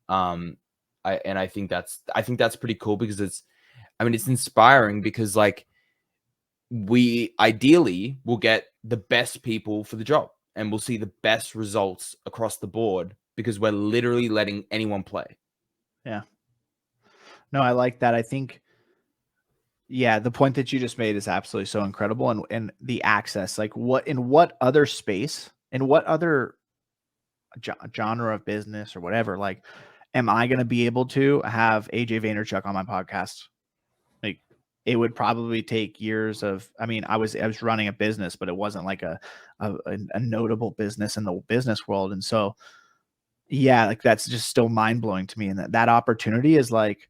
I think that's pretty cool because it's inspiring because like we ideally will get the best people for the job and we'll see the best results across the board because we're literally letting anyone play. Yeah. No, I like that. I think, yeah, the point that you just made is absolutely so incredible. And the access, like in what other space, in what other genre of business or whatever, like, am I going to be able to have AJ Vaynerchuk on my podcast? Like, it would probably take years of, I was running a business, but it wasn't like a notable business in the business world. And so, yeah, like that's just still mind blowing to me. And that opportunity is like,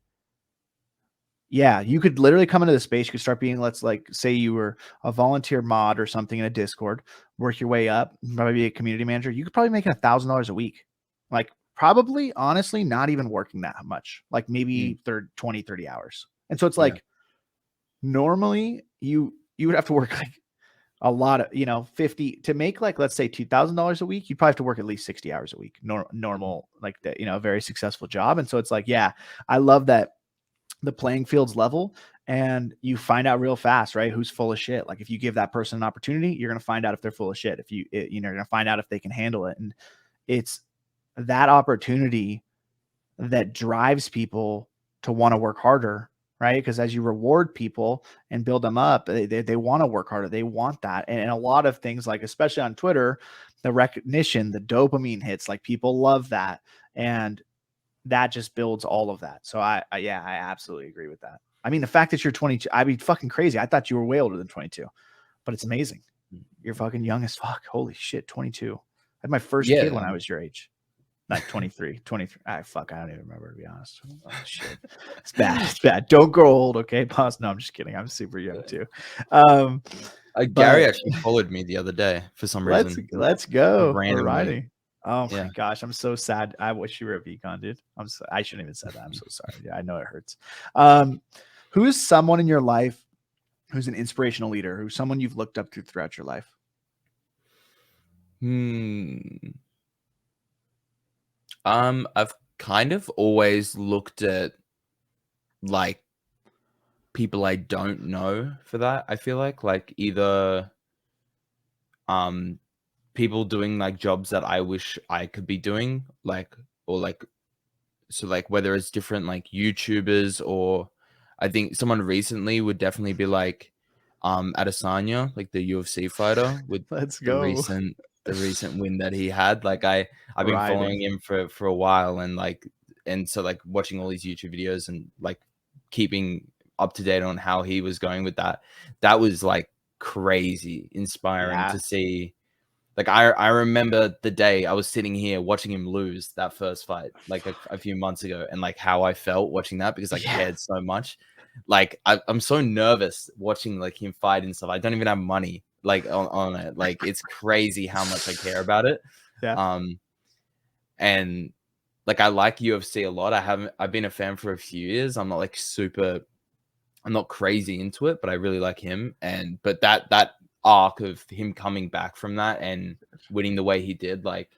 yeah, you could literally come into the space. You could start being, let's like say you were a volunteer mod or something in a Discord, work your way up, probably be a community manager. You could probably make $1,000 a week. Like probably, honestly, not even working that much, like maybe 20, 30 hours. And so it's like, normally you would have to work like a lot of, 50 to make like, let's say $2,000 a week. You probably have to work at least 60 hours a week, normal, like that, a very successful job. And so it's like, yeah, I love that the playing field's level and you find out real fast, right? Who's full of shit. Like if you give that person an opportunity, you're going to find out if they're full of shit. If you're going to find out if they can handle it. And it's that opportunity that drives people to want to work harder, right? Because as you reward people and build them up, they want to work harder. They want that. And a lot of things, like especially on Twitter, the recognition, the dopamine hits, like people love that. And that just builds all of that. So I absolutely agree with that. I mean, the fact that you're 22, I'd be fucking crazy. I thought you were way older than 22, but it's amazing. You're fucking young as fuck. Holy shit. 22. I had my first kid when I was your age. Not 23, 23. I don't even remember, to be honest. Oh, shit. It's bad. It's bad. Don't grow old. Okay. Pause. No, I'm just kidding. I'm super young too. Gary actually followed me the other day for some reason. Let's go. Randomly. We're riding. Oh my gosh, I'm so sad. I wish you were at VCon, dude. I shouldn't even said that. I'm so sorry. Yeah, I know it hurts. Who is someone in your life who's an inspirational leader, who's someone you've looked up to throughout your life? I've kind of always looked at like people I don't know for that. I feel like either people doing like jobs that I wish I could be doing, like, or like, so like whether it's different like YouTubers, or I think someone recently would definitely be like Adesanya, like the UFC fighter with Let's the go. recent win that he had. Like I've been following him for a while, and so like watching all these YouTube videos and like keeping up to date on how he was going with that. That was like crazy inspiring to see. Like I remember the day I was sitting here watching him lose that first fight, like a few months ago, and like how I felt watching that because I cared so much. like I'm so nervous watching like him fight and stuff. I don't even have money like on it. Like it's crazy how much I care about it. Yeah. And like I like UFC a lot. I've been a fan for a few years. I'm not crazy into it, but I really like him. But that arc of him coming back from that and winning the way he did, like,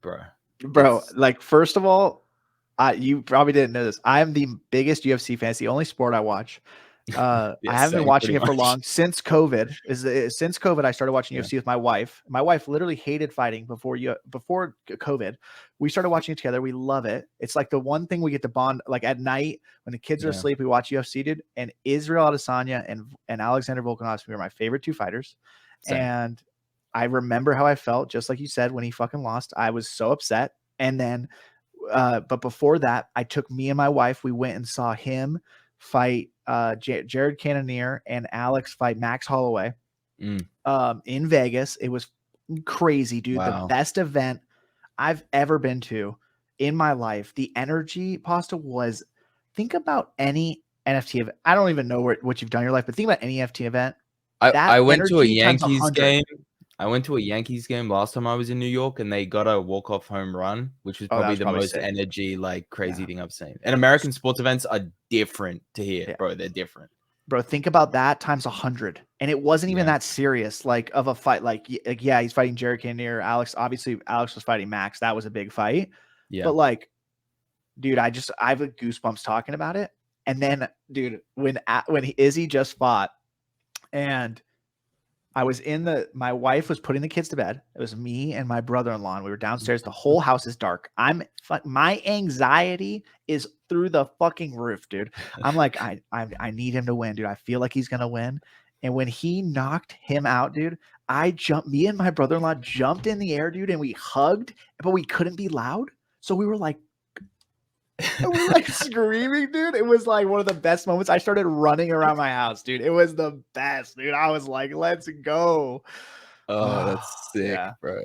bro, like, first of all, you probably didn't know this. I am the biggest UFC fan. It's the only sport I watch. I haven't been watching it for long since COVID. Since COVID, I started watching UFC with my wife. My wife literally hated fighting before COVID. We started watching it together. We love it. It's like the one thing we get to bond. Like at night when the kids are asleep, we watch UFC, dude. And Israel Adesanya and Alexander Volkanovski are my favorite two fighters. Same. And I remember how I felt, just like you said, when he fucking lost. I was so upset. And then, but before that, I took me and my wife. We went and saw him fight Jared Cannonier and Alex fight Max Holloway in Vegas. It was crazy, dude. Wow. The best event I've ever been to in my life. The energy, Pasta, was, think about any NFT event. I don't even know what you've done in your life, but think about any NFT event. I went to a energy times Yankees 100. game. I went to a Yankees game last time I was in New York, and they got a walk-off home run, which was probably the most sick. energy, like crazy thing I've seen. And American sports events are different to here, bro. They're different. Bro, think about that times 100. And it wasn't even that serious, like, of a fight. Like, yeah, he's fighting Jared Cannonier. Alex was fighting Max. That was a big fight. Yeah. But like, dude, I have goosebumps talking about it. And then, dude, when Izzy just fought, and I was my wife was putting the kids to bed. It was me and my brother-in-law, and we were downstairs. The whole house is dark. My anxiety is through the fucking roof, dude. I'm like, I need him to win, dude. I feel like he's gonna win. And when he knocked him out, dude, me and my brother-in-law jumped in the air, dude, and we hugged, but we couldn't be loud. So we were like, screaming, dude. It was like one of the best moments. I started running around my house, dude. It was the best, dude. I was like, let's go. Oh, that's sick, bro.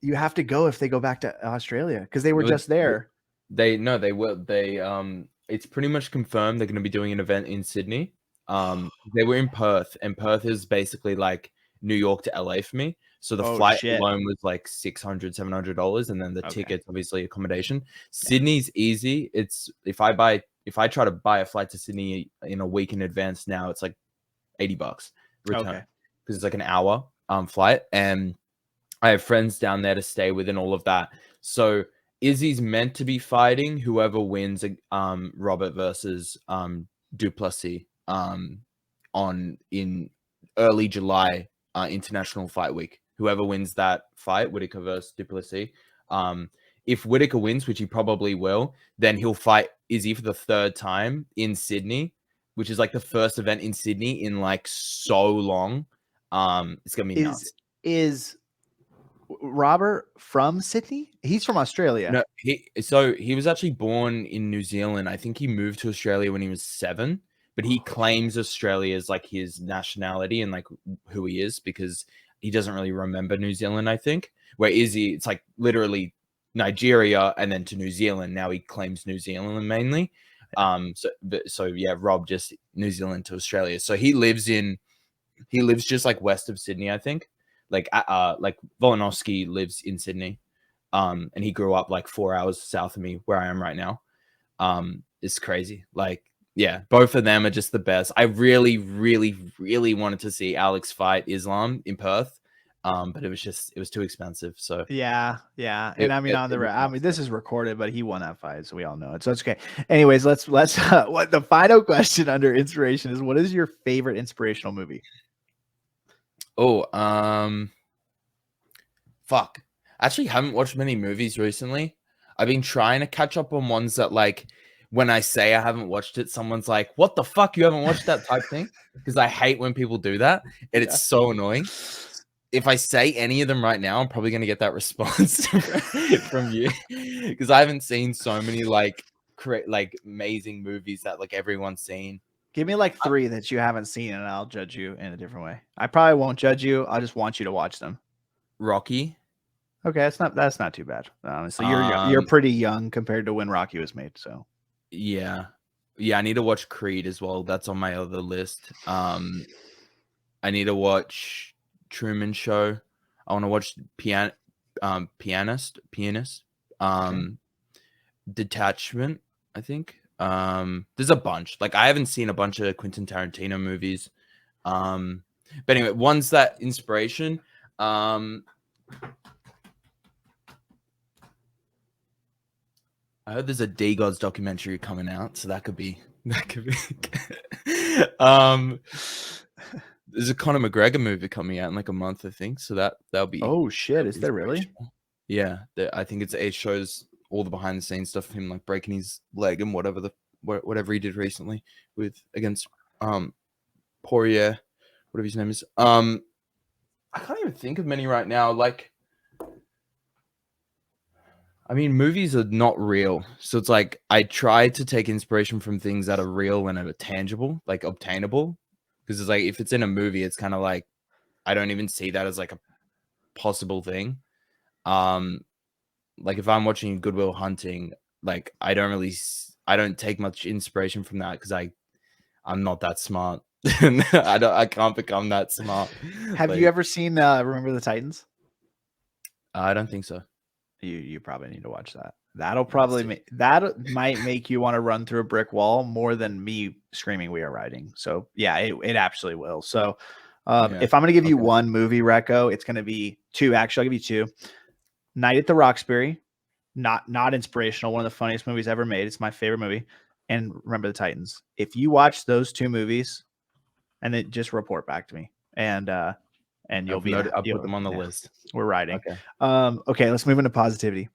You have to go if they go back to Australia, because they were just there. They will. It's pretty much confirmed they're going to be doing an event in Sydney. They were in Perth, and Perth is basically like New York to LA for me. So the flight alone was like $600, $700, and then the tickets, obviously accommodation. Sydney's easy. It's if I try to buy a flight to Sydney in a week in advance now, it's like $80 return, because it's like an hour flight, and I have friends down there to stay with and all of that. So Izzy's meant to be fighting whoever wins Robert versus Duplessis in early July, International Fight Week. Whoever wins that fight, Whitaker versus Duplessis. If Whitaker wins, which he probably will, then he'll fight Izzy for the third time in Sydney, which is like the first event in Sydney in like so long. It's gonna be nuts. Is Robert from Sydney? He's from Australia. No, he was actually born in New Zealand. I think he moved to Australia when he was 7, but he claims Australia as like his nationality and like who he is, because he doesn't really remember New Zealand, I think. Where Izzy, it's like literally Nigeria and then to New Zealand. Now he claims New Zealand mainly. So yeah, Rob just New Zealand to Australia. So he lives just like west of Sydney, I think. Like Volkanovski lives in Sydney. And he grew up like 4 hours south of me where I am right now. It's crazy. Like, yeah, both of them are just the best. I really, really, really wanted to see Alex fight Islam in Perth, but it was too expensive. So yeah. And this is recorded, but he won that fight, so we all know it. So it's okay. Anyways, let's what the final question under inspiration is: what is your favorite inspirational movie? Fuck. I actually haven't watched many movies recently. I've been trying to catch up on ones that, like, when I say I haven't watched it, someone's like, what the fuck? You haven't watched that type thing? Because I hate when people do that. And it's so annoying. If I say any of them right now, I'm probably going to get that response from you. Because I haven't seen so many like amazing movies that like everyone's seen. Give me like 3 that you haven't seen, and I'll judge you in a different way. I probably won't judge you. I just want you to watch them. Rocky. Okay, that's not too bad. Honestly, you're pretty young compared to when Rocky was made. So Yeah. Yeah, I need to watch Creed as well. That's on my other list. I need to watch Truman Show. I want to watch Pianist. Okay. Detachment, I think. There's a bunch. Like I haven't seen a bunch of Quentin Tarantino movies. But anyway, one's that inspiration. I heard there's a D-Gods documentary coming out, so that could be there's a Conor McGregor movie coming out in like a month, I think. So that'll be Oh shit, is there really? inspirational. Yeah, I think it shows all the behind the scenes stuff of him like breaking his leg and whatever he did recently against Poirier, whatever his name is. I can't even think of many right now. Like, I mean, movies are not real. So it's like I try to take inspiration from things that are real and are tangible, like obtainable. Because it's like if it's in a movie, it's kind of like I don't even see that as like a possible thing. Like if I'm watching Good Will Hunting, like I don't take much inspiration from that because I'm not that smart. I can't become that smart. Have Like, you ever seen Remember the Titans? I don't think so. You probably need to watch that. That'll Let's probably see. that might make you want to run through a brick wall more than me screaming "We are riding." So yeah, it absolutely will. So Yeah. if I'm going to give you Okay. one movie reco, it's going to be two. Actually, I'll give you two. Night at the Roxbury, not inspirational. One of the funniest movies ever made. It's my favorite movie. And Remember the Titans. If you watch those two movies, and then just report back to me, and you'll be I'll put them on the list. We're riding. Okay. Okay, let's move into positivity.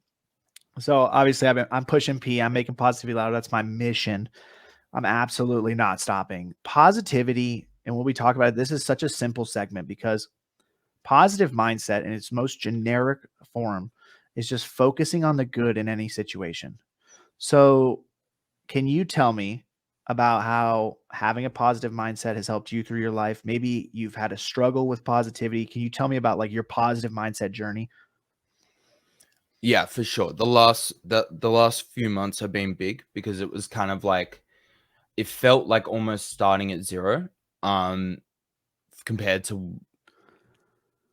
So obviously I'm pushing P. I'm making positivity louder. That's my mission. I'm absolutely not stopping. Positivity, and when we talk about it, this is such a simple segment because positive mindset in its most generic form is just focusing on the good in any situation. So can you tell me about how having a positive mindset has helped you through your life? Maybe you've had a struggle with positivity. Can you tell me about like your positive mindset journey? Yeah, for sure. The last few months have been big because it was kind of like it felt like almost starting at zero, compared to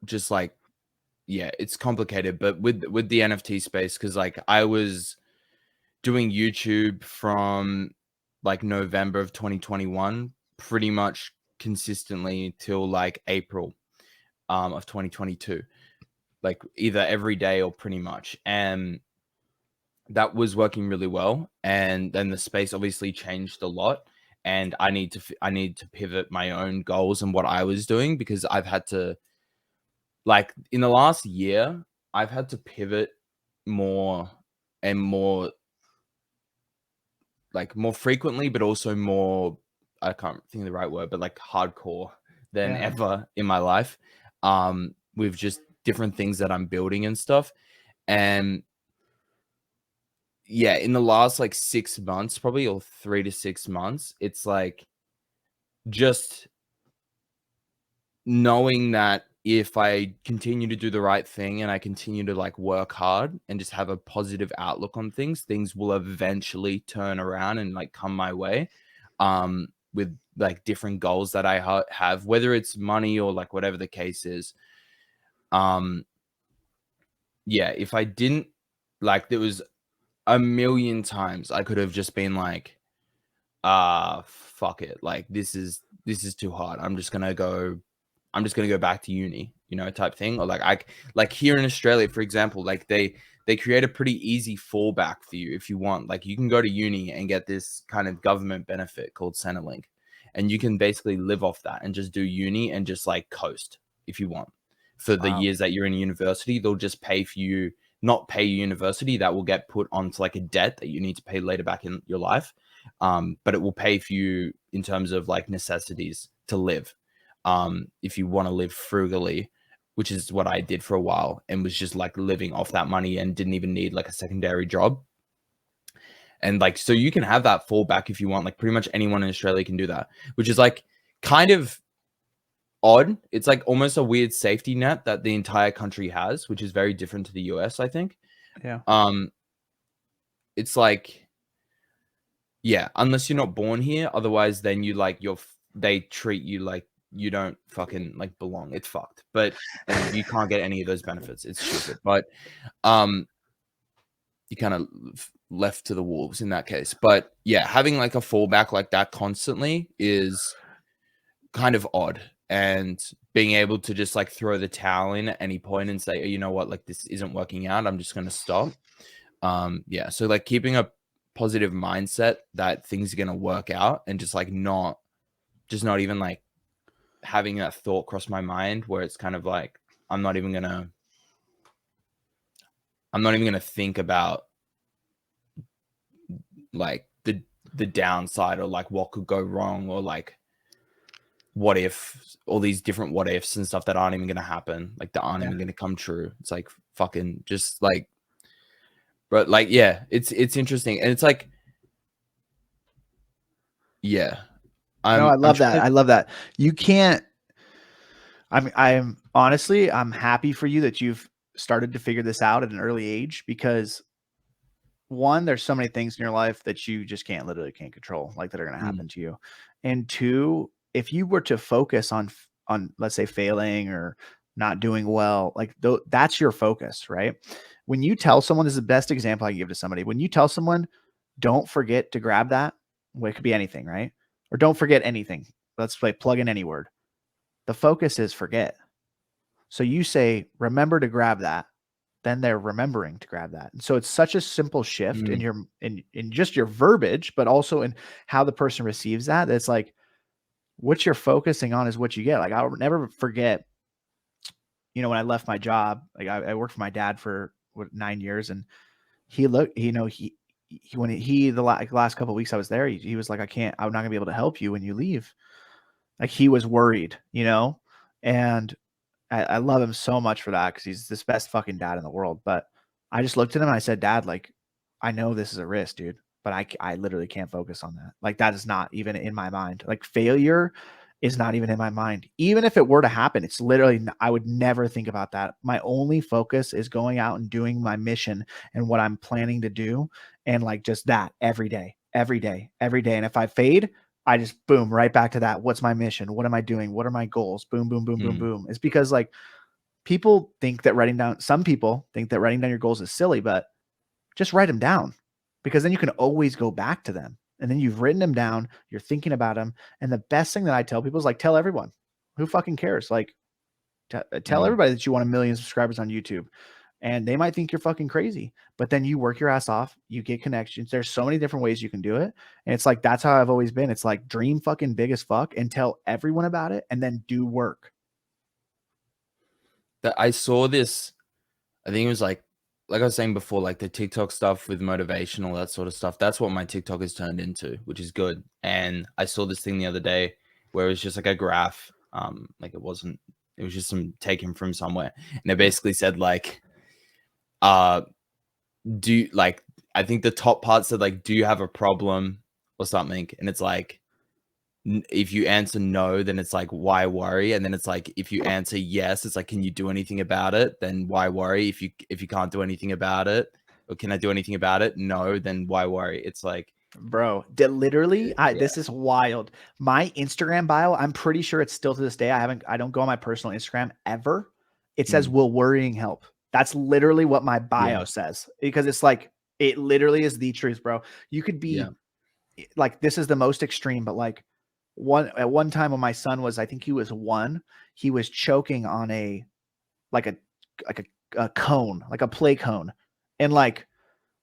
just like yeah, it's complicated. But with the NFT space, because like I was doing YouTube from like November of 2021, pretty much consistently till like April of 2022, like either every day or pretty much, and that was working really well. And then the space obviously changed a lot, and I need to pivot my own goals and what I was doing because I've had to, like in the last year, I've had to pivot more and more, like more frequently, but also more, I can't think of the right word, but like hardcore than Yeah. ever in my life. With just different things that I'm building and stuff. And yeah, in the last like 6 months, probably, or 3 to 6 months, it's like just knowing that if I continue to do the right thing and I continue to like work hard and just have a positive outlook on things, things will eventually turn around and like come my way. With like different goals that I have, whether it's money or like whatever the case is. Yeah, if I didn't, like, there was a million times I could have just been like, fuck it, like this is too hard. I'm just gonna go back to uni, type thing. Or like here in Australia, for example, like they create a pretty easy fallback for you if you want. Like you can go to uni and get this kind of government benefit called Centrelink, and you can basically live off that and just do uni and just like coast if you want. For the Wow. years that you're in university, they'll just pay for you, not pay you university. That will get put onto like a debt that you need to pay later back in your life. But it will pay for you in terms of like necessities to live. If you want to live frugally, which is what I did for a while, and was just like living off that money and didn't even need like a secondary job. And like, so you can have that fallback if you want. Like pretty much anyone in Australia can do that, which is like kind of odd. It's like almost a weird safety net that the entire country has, which is very different to the US, I think. Yeah. It's like, Yeah, unless you're not born here. Otherwise, then they treat you like you don't fucking like belong. It's fucked. But and you can't get any of those benefits. It's stupid. But you kind of left to the wolves in that case. But yeah, having like a fallback like that constantly is kind of odd. And being able to just like throw the towel in at any point and say, you know what, like this isn't working out. I'm just going to stop. Yeah. So like keeping a positive mindset that things are going to work out and just like not even like having that thought cross my mind where it's kind of like, I'm not even going to think about like the downside or like what could go wrong or like what if all these different what ifs and stuff that aren't even going to happen, like that aren't even going to come true. It's like fucking just like, but like, yeah, it's interesting. And it's like, yeah, No, I love that. trying I love that. You can't. I'm honestly, I'm happy for you that you've started to figure this out at an early age because one, there's so many things in your life that you just literally can't control, like that are going to happen to you. And two, if you were to focus on let's say failing or not doing well, like that's your focus, right? When you tell someone, this is the best example I can give to somebody. When you tell someone, don't forget to grab that, well, it could be anything, right? Or don't forget anything. Let's plug in any word. The focus is forget. So you say, remember to grab that. Then they're remembering to grab that. And so it's such a simple shift in your in just your verbiage, but also in how the person receives that. It's like what you're focusing on is what you get. Like I'll never forget, when I left my job, like I worked for my dad for 9 years, and he looked, the last couple of weeks I was there, he was like, I'm not gonna be able to help you when you leave. Like he was worried, and I love him so much for that because he's this best fucking dad in the world. But I just looked at him and I said, Dad, like, I know this is a risk, dude, but I literally can't focus on that. Like, that is not even in my mind. Like, failure is not even in my mind. Even if it were to happen, it's literally, I would never think about that. My only focus is going out and doing my mission and what I'm planning to do. And like, just that every day, every day, every day. And if I fade, I just boom right back to that. What's my mission? What am I doing? What are my goals? Boom, boom, boom, boom, boom. It's because like some people think that writing down your goals is silly, but just write them down because then you can always go back to them. And then you've written them down, you're thinking about them. And the best thing that I tell people is like, tell everyone. Who fucking cares? Like tell everybody that you want 1 million subscribers on YouTube. And they might think you're fucking crazy, but then you work your ass off, you get connections. There's so many different ways you can do it. And it's like, that's how I've always been. It's like dream fucking big as fuck and tell everyone about it and then do work. That I saw this, I think it was like I was saying before, like the TikTok stuff with motivation, all that sort of stuff. That's what my TikTok has turned into, which is good. And I saw this thing the other day where it was just like a graph. Like it was just some taken from somewhere. And it basically said like, I think the top part said like, do you have a problem or something? And it's like, if you answer no, then it's like, why worry? And then it's like, if you answer yes, it's like, can you do anything about it? Then why worry? If you can't do anything about it, or can I do anything about it? No, then why worry? It's like, bro, literally, this is wild. My Instagram bio, I'm pretty sure it's still to this day. I don't go on my personal Instagram ever. It says, will worrying help? That's literally what my bio says, because it's like, it literally is the truth, bro. You could be like, this is the most extreme, but like at one time when my son was, I think he was 1, he was choking on a cone, like a play cone. And like,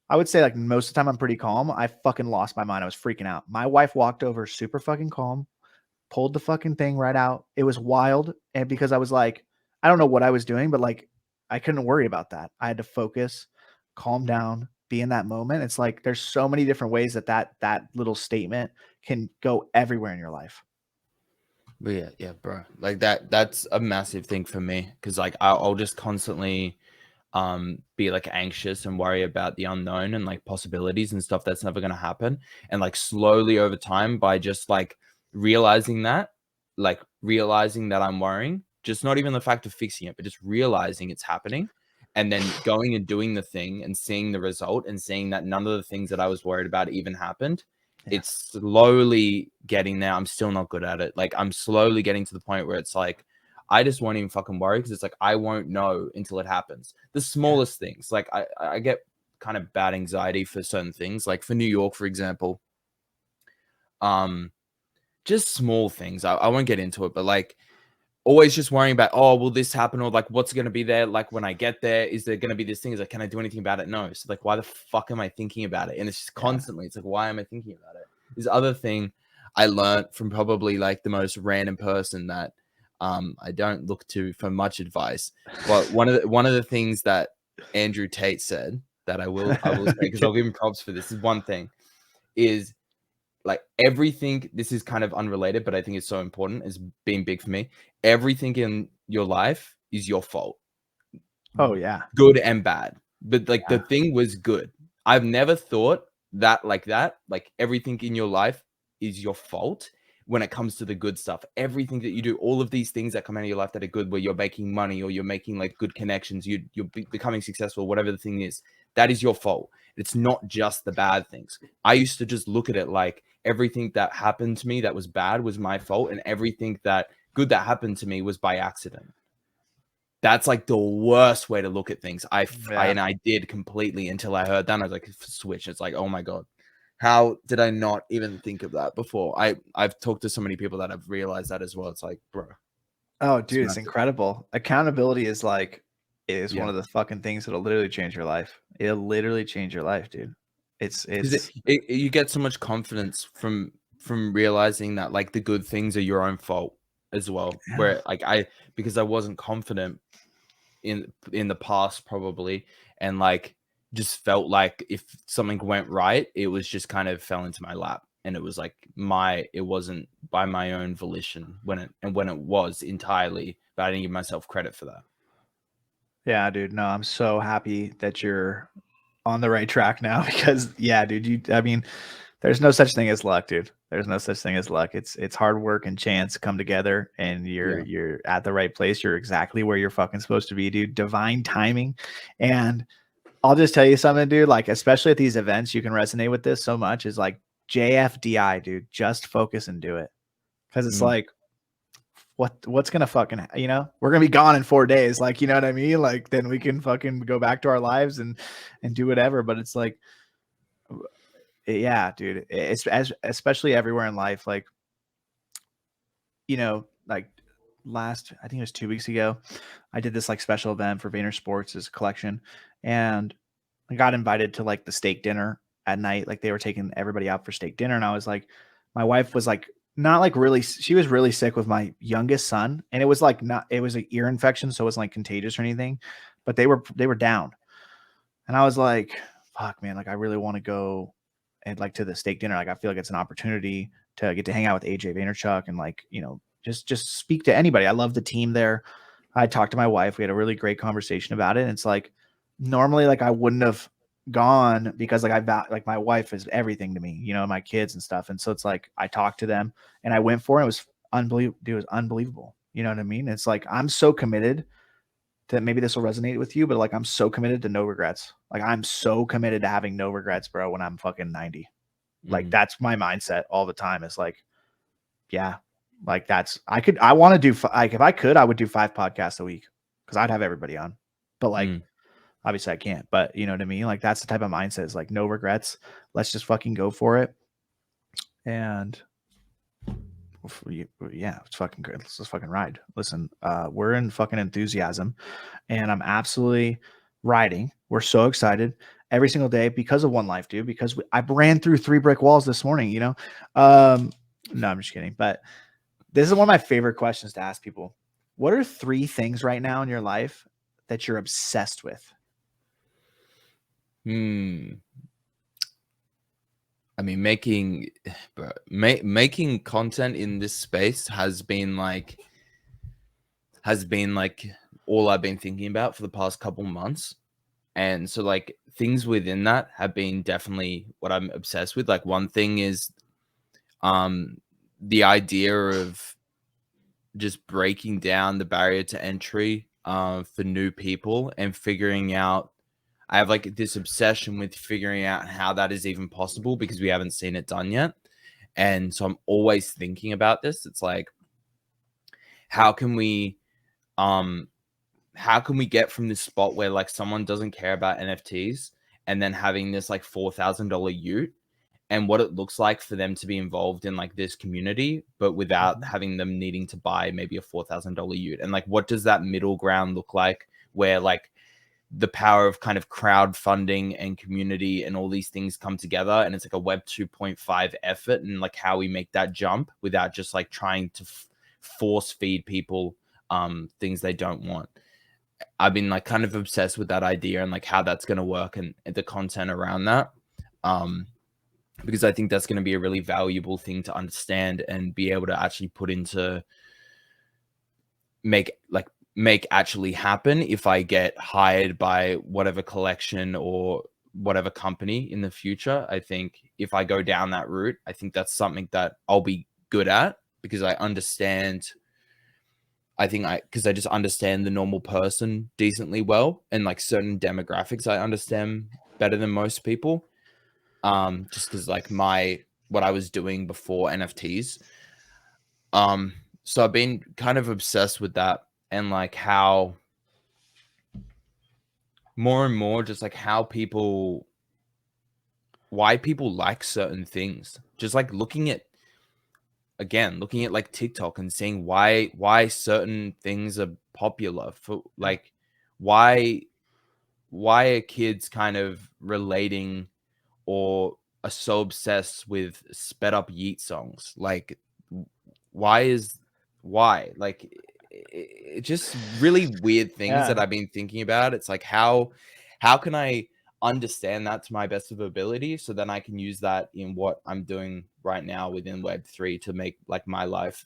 I would say like most of the time I'm pretty calm. I fucking lost my mind. I was freaking out. My wife walked over super fucking calm, pulled the fucking thing right out. It was wild. And because I was like, I don't know what I was doing, but like, I couldn't worry about that. I had to focus, calm down, be in that moment. It's like, there's so many different ways that little statement can go everywhere in your life. But yeah, bro. Like that's a massive thing for me. Cause like I'll just constantly be like anxious and worry about the unknown and like possibilities and stuff that's never gonna happen. And like slowly over time, by just like realizing that I'm worrying, just not even the fact of fixing it, but just realizing it's happening, and then going and doing the thing and seeing the result and seeing that none of the things that I was worried about even happened. It's slowly getting there. I'm still not good at it. Like I'm slowly getting to the point where it's like I just won't even fucking worry because it's like I won't know until it happens. The smallest things, like I get kind of bad anxiety for certain things, like for New York, for example. Just small things. I won't get into it, but like always just worrying about, oh, will this happen? Or like, what's going to be there? Like when I get there, is there going to be this thing? Is like, can I do anything about it? No. So like, why the fuck am I thinking about it? And it's just constantly, it's like, why am I thinking about it? This other thing I learned from probably like the most random person that I don't look to for much advice. But one of the things that Andrew Tate said that I will say, because I'll give him props for this, is one thing is like everything, this is kind of unrelated, but I think it's so important, is being big for me. Everything in your life is your fault. Oh yeah. Good and bad. But like the thing was good. I've never thought that, like everything in your life is your fault when it comes to the good stuff. Everything that you do, all of these things that come out of your life that are good, where you're making money or you're making like good connections, you're becoming successful, whatever the thing is, that is your fault. It's not just the bad things. I used to just look at it like everything that happened to me that was bad was my fault, and everything that good that happened to me was by accident. That's like the worst way to look at things. I did completely until I heard that. And I was like, switch. It's like, oh my God, how did I not even think of that before? I've talked to so many people that have realized that as well. It's like, bro. Oh, dude, it's incredible. Accountability is like, it is one Yeah. of the fucking things that'll literally change your life. It'll literally change your life, dude. It's you get so much confidence from realizing that like the good things are your own fault as well. Yeah. Where like because I wasn't confident in the past probably, and like just felt like if something went right, it was just kind of fell into my lap, and it was like it wasn't by my own volition when it was entirely, but I didn't give myself credit for that. Yeah, dude. No, I'm so happy that you're on the right track now because yeah, dude, I mean, there's no such thing as luck, dude. There's no such thing as luck. It's hard work and chance come together, and you're at the right place. You're exactly where you're fucking supposed to be, dude. Divine timing. And I'll just tell you something, dude. Like, especially at these events, you can resonate with this so much. Is like JFDI, dude. Just focus and do it, because it's like, what's gonna fucking, we're gonna be gone in 4 days. Like, you know what I mean? Like, then we can fucking go back to our lives and do whatever. But it's like, yeah, dude. It's especially everywhere in life. Like, like I think it was 2 weeks ago, I did this like special event for Vayner Sports as a collection, and I got invited to like the steak dinner at night. Like they were taking everybody out for steak dinner. And I was like, my wife was like, not like really, she was really sick with my youngest son. And it was like, it was an ear infection. So it wasn't like contagious or anything, but they were down. And I was like, fuck, man, like I really want to go and like to the steak dinner. Like I feel like it's an opportunity to get to hang out with AJ Vaynerchuk and like, just speak to anybody. I love the team there. I talked to my wife. We had a really great conversation about it. And it's like, normally, like I wouldn't have gone because like my wife is everything to me, my kids and stuff. And so it's like, I talked to them and I went for it. It was unbelievable. It was unbelievable. You know what I mean? It's like, I'm so committed that maybe this will resonate with you, but like, I'm so committed to no regrets. Like I'm so committed to having no regrets, bro, when I'm fucking 90. Like that's my mindset all the time. It's like, yeah, like I want to do like, if I could, I would do 5 podcasts a week because I'd have everybody on, but like, obviously I can't, but you know what I mean? Like that's the type of mindset, is like no regrets. Let's just fucking go for it. And yeah, it's fucking good. Let's just fucking ride. Listen, we're in fucking enthusiasm and I'm absolutely riding. We're so excited every single day because of One Life, dude, because I ran through 3 brick walls this morning, no, I'm just kidding. But this is one of my favorite questions to ask people. What are 3 things right now in your life that you're obsessed with? I mean, making content in this space has been like all I've been thinking about for the past couple months. And so like things within that have been definitely what I'm obsessed with. Like one thing is the idea of just breaking down the barrier to entry for new people and figuring out, I have like this obsession with figuring out how that is even possible because we haven't seen it done yet. And so I'm always thinking about this. It's like, how can we get from this spot where like someone doesn't care about NFTs and then having this like $4,000 ute and what it looks like for them to be involved in like this community, but without having them needing to buy maybe a $4,000 ute? And like, what does that middle ground look like where like the power of kind of crowdfunding and community and all these things come together, and it's like a web 2.5 effort, and like how we make that jump without just like trying to force feed people things they don't want. I've been like kind of obsessed with that idea and like how that's going to work and the content around that. Because I think that's going to be a really valuable thing to understand and be able to actually put into make actually happen if I get hired by whatever collection or whatever company in the future. I think if I go down that route, I think that's something that I'll be good at because I understand. Because I just understand the normal person decently well, and like certain demographics I understand better than most people. Just because like what I was doing before NFTs. So I've been kind of obsessed with that and like how more and more just like why people like certain things. Just like looking at like TikTok and seeing why certain things are popular for like why are kids kind of relating or are so obsessed with sped up Yeet songs? Like why like it's just really weird things that I've been thinking about. It's like how can I understand that to my best of ability so then I can use that in what I'm doing right now within Web3 to make like my life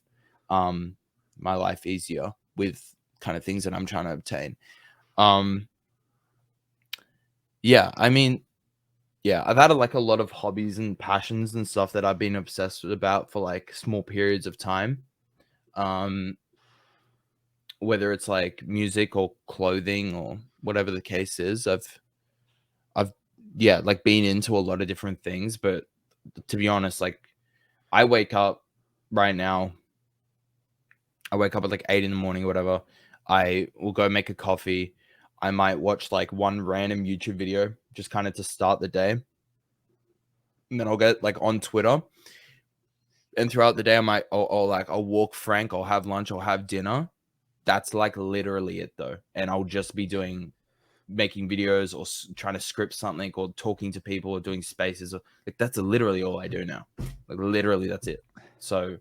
easier with kind of things that I'm trying to obtain. Yeah, I mean, yeah, I've had like a lot of hobbies and passions and stuff that I've been obsessed about for like small periods of time. Whether it's like music or clothing or whatever the case is, I've yeah, like been into a lot of different things. But to be honest, like I wake up right now, I wake up at like 8 in the morning or whatever. I will go make a coffee. I might watch like one random YouTube video just kind of to start the day. And then I'll get like on Twitter. And throughout the day, I'll walk Frank, I'll have lunch, I'll have dinner. That's like literally it though. And I'll just be making videos or trying to script something or talking to people or doing spaces. Like that's literally all I do now. Like literally that's it. So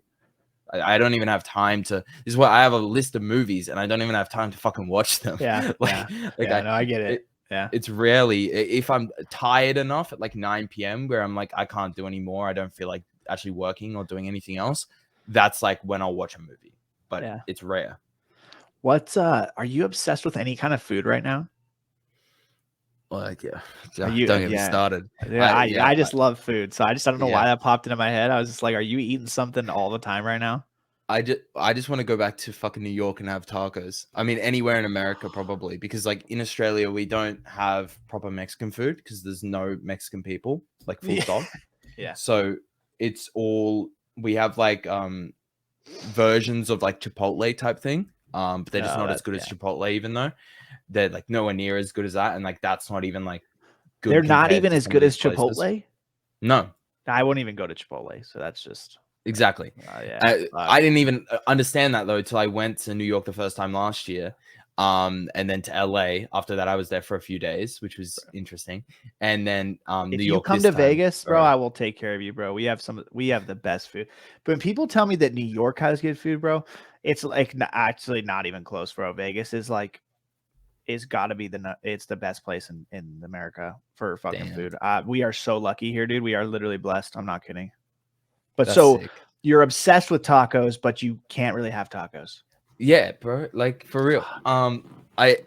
I don't even have time to. This is why I have a list of movies and I don't even have time to fucking watch them. Yeah. I get it. Yeah. It's rarely, if I'm tired enough at like 9 p.m. where I'm like, I can't do any more. I don't feel like actually working or doing anything else. That's like when I'll watch a movie, but it's rare. Are you obsessed with any kind of food right now? Like, don't get me started. I just love food. So I don't know why that popped into my head. I was just like, are you eating something all the time right now? I just want to go back to fucking New York and have tacos. I mean, anywhere in America probably, because like in Australia we don't have proper Mexican food because there's no Mexican people, like full stop. Yeah. So it's all we have like versions of like Chipotle type thing. But they're just not as good as Chipotle, even though they're like nowhere near as good as that. And like that's not even like good. They're not even as good as Chipotle. No, I wouldn't even go to Chipotle. So that's just exactly. I didn't even understand that though till I went to New York the first time last year. And then to LA. After that, I was there for a few days, which was interesting. And then if New you York. Come to Vegas, bro, I will take care of you, bro. We have the best food. But when people tell me that New York has good food, bro, it's like actually not even close, bro. Vegas is like, it's got to be it's the best place in America for fucking food. We are so lucky here, dude. We are literally blessed. I'm not kidding. But that's sick. You're obsessed with tacos, but you can't really have tacos. Yeah, bro. Like for real. I